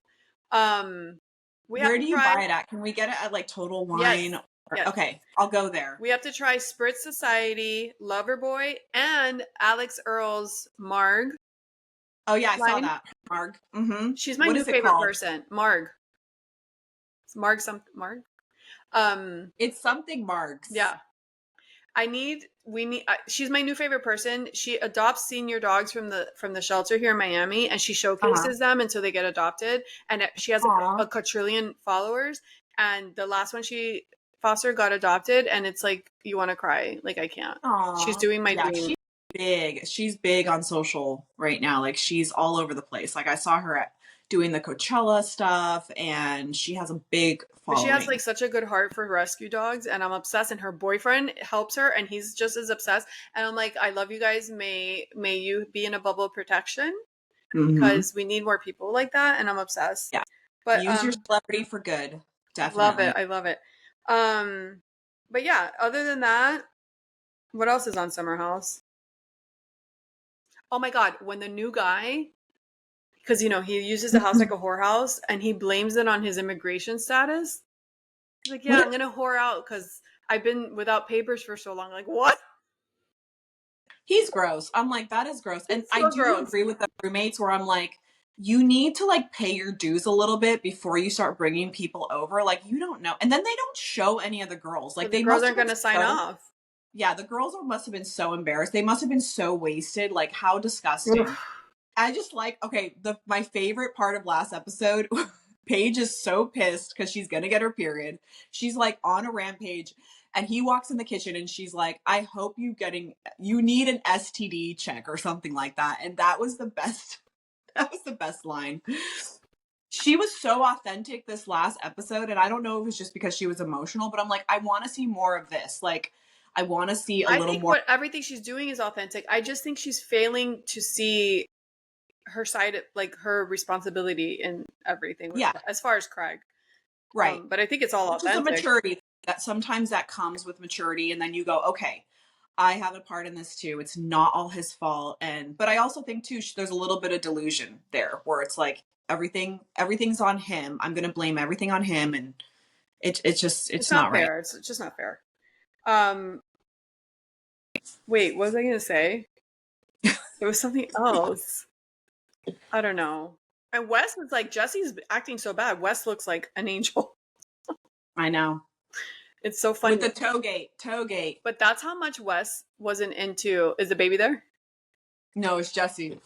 um, we have Where to do you try. buy it at? Can we get it at like Total Yes, Wine? yes. Okay, I'll go there. We have to try Spritz Society, Loverboy, and Alex Earl's Marg Oh yeah, I saw line. that. Marg. Mm-hmm. She's my What new is it favorite called? person. Marg. It's Marg something. Marg. It's something Margs. Yeah. We need she's my new favorite person. She adopts senior dogs from the shelter here in Miami, and she Uh-huh. showcases them until they get adopted, and she has Aw. a quadrillion followers, and the last one she fostered got adopted, and it's like you want to cry. Like I can't. She's Aw. doing my Yeah, dream. she's big. She's big on social right now. Like she's all over the place. Like I saw her at doing the Coachella stuff and she has a big But she has following. like such a good heart for rescue dogs, and I'm obsessed, and her boyfriend helps her, and he's just as obsessed, and I'm like, I love you guys. May you be in a bubble of protection, Mm-hmm. because we need more people like that, and I'm obsessed. Yeah. But Use your celebrity for good. I love it. Definitely. I love it. Um but yeah, other than that, what else is on Summerhouse? Oh my god, when the new guy, because he uses the house like a whorehouse, and he blames it on his immigration status. He's like, yeah, I'm What? gonna whore out because I've been without papers for so long. Like, what? He's gross. I'm like, that is gross. And It's I so do gross. agree with the roommates where I'm like, you need to like pay your dues a little bit before you start bringing people over. Like, you don't know. And then they don't show any of the girls. But Like, the they girls must aren't have been gonna sign so, off. yeah, the girls must have been so embarrassed. They must have been so wasted. Like, how disgusting. Oof. I just like, okay, my favorite part of last episode, Paige is so pissed because she's gonna get her period. She's like on a rampage, and he walks in the kitchen and she's like, I hope you need an STD check or something like that. And that was the best. That was the best line. She was so authentic this last episode, and I don't know if it's just because she was emotional, but I'm like, I want to see more of this. Like, I want to see a I little think more. what everything she's doing is authentic. I just think she's failing to see her side, like her responsibility in everything Yeah, as far as Craig. right. But I think it's all Which is a authentic. maturity that sometimes that comes with maturity, and then you go, okay, I have a part in this too. It's not all his fault. But I also think too, there's a little bit of delusion there where it's like everything's on him. I'm going to blame everything on him. And It's it's not not right. fair. It's just not fair. Um, wait, what was I gonna say? It was something else. I don't know. And Wes is like, Jesse's acting so bad. Wes looks like an angel. I know. It's so funny. With the toe gate. But that's how much Wes wasn't into. Is the baby there? No, it's Jesse.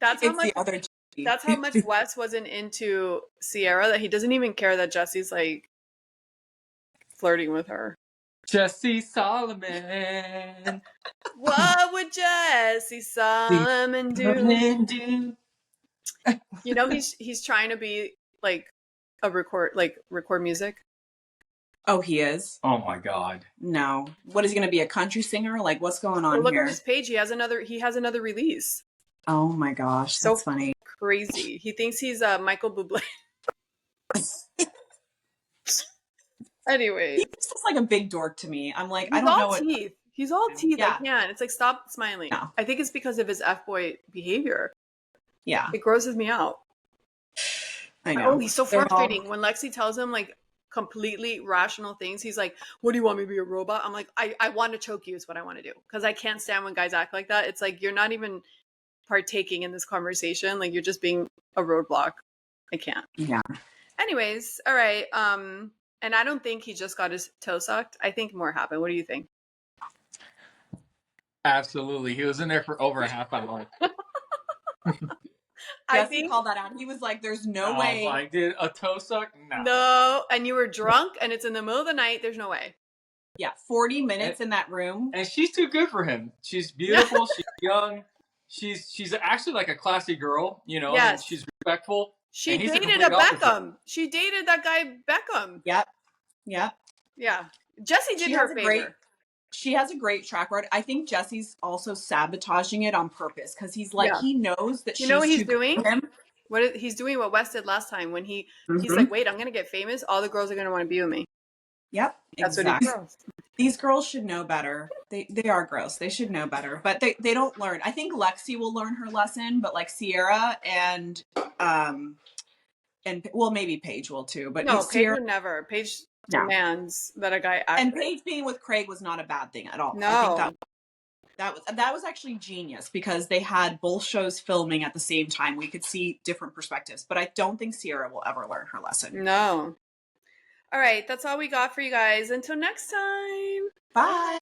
That's how It's much. the other That's how Jesse. much Wes wasn't into Sierra that he doesn't even care that Jesse's like flirting with her. Jesse Solomon. What would Jesse Solomon do? You know he's trying to be like record music. Oh, he is? Oh my God. No. What is he going to be, a country singer? Like, what's going Oh, on look here? at his page. He has another release. Oh my gosh, So that's funny. crazy. He thinks he's Michael Bublé. Anyway, He's just like a big dork to me. I'm like, I he's don't know all what. teeth. He's all teeth. Yeah. I can't. It's like, stop smiling. No. I think it's because of his F-boy behavior. Yeah, It grosses me out. I know. Oh, he's so They're all- frustrating. When Lexi tells him like completely rational things, he's like, what do you want me to be, a robot? I'm like, I want to choke you is what I want to do. Because I can't stand when guys act like that. It's like, you're not even partaking in this conversation. Like, you're just being a roadblock. I can't. Yeah. Anyways, all right. And I don't think he just got his toe sucked. I think more happened. What do you think? Absolutely. He was in there for over a half hour. I Jesse think called that out. He was like, there's no I way. was like, dude, a toe suck? No. no, and you were drunk and it's in the middle of the night. There's no way. Yeah, 40 minutes in that room. And she's too good for him. She's beautiful. She's young. She's actually like a classy girl, you know, Yes. and she's respectful. She And he's the dated a complete opposite. Beckham. She dated that guy Beckham. Yep. Yeah. Jesse did her favor. She has a great track record. I think Jesse's also sabotaging it on purpose because he's like, Yeah. he knows that You know what she's he's too good doing? for him. He's doing what Wes did last time when he's Mhm. like, wait, I'm going to get famous. All the girls are going to want to be with me. Yep. That's exactly. what he does. These girls should know better. They are gross. They should know better, but they don't learn. I think Lexi will learn her lesson, but like Sierra and well, maybe Paige will too. But No, Paige Sierra would never. Paige No. demands that a guy act. and Paige being with Craig was not a bad thing at all. No. I think that was actually genius because they had both shows filming at the same time. We could see different perspectives, but I don't think Sierra will ever learn her lesson. No. All right, that's all we got for you guys. Until next time. Bye.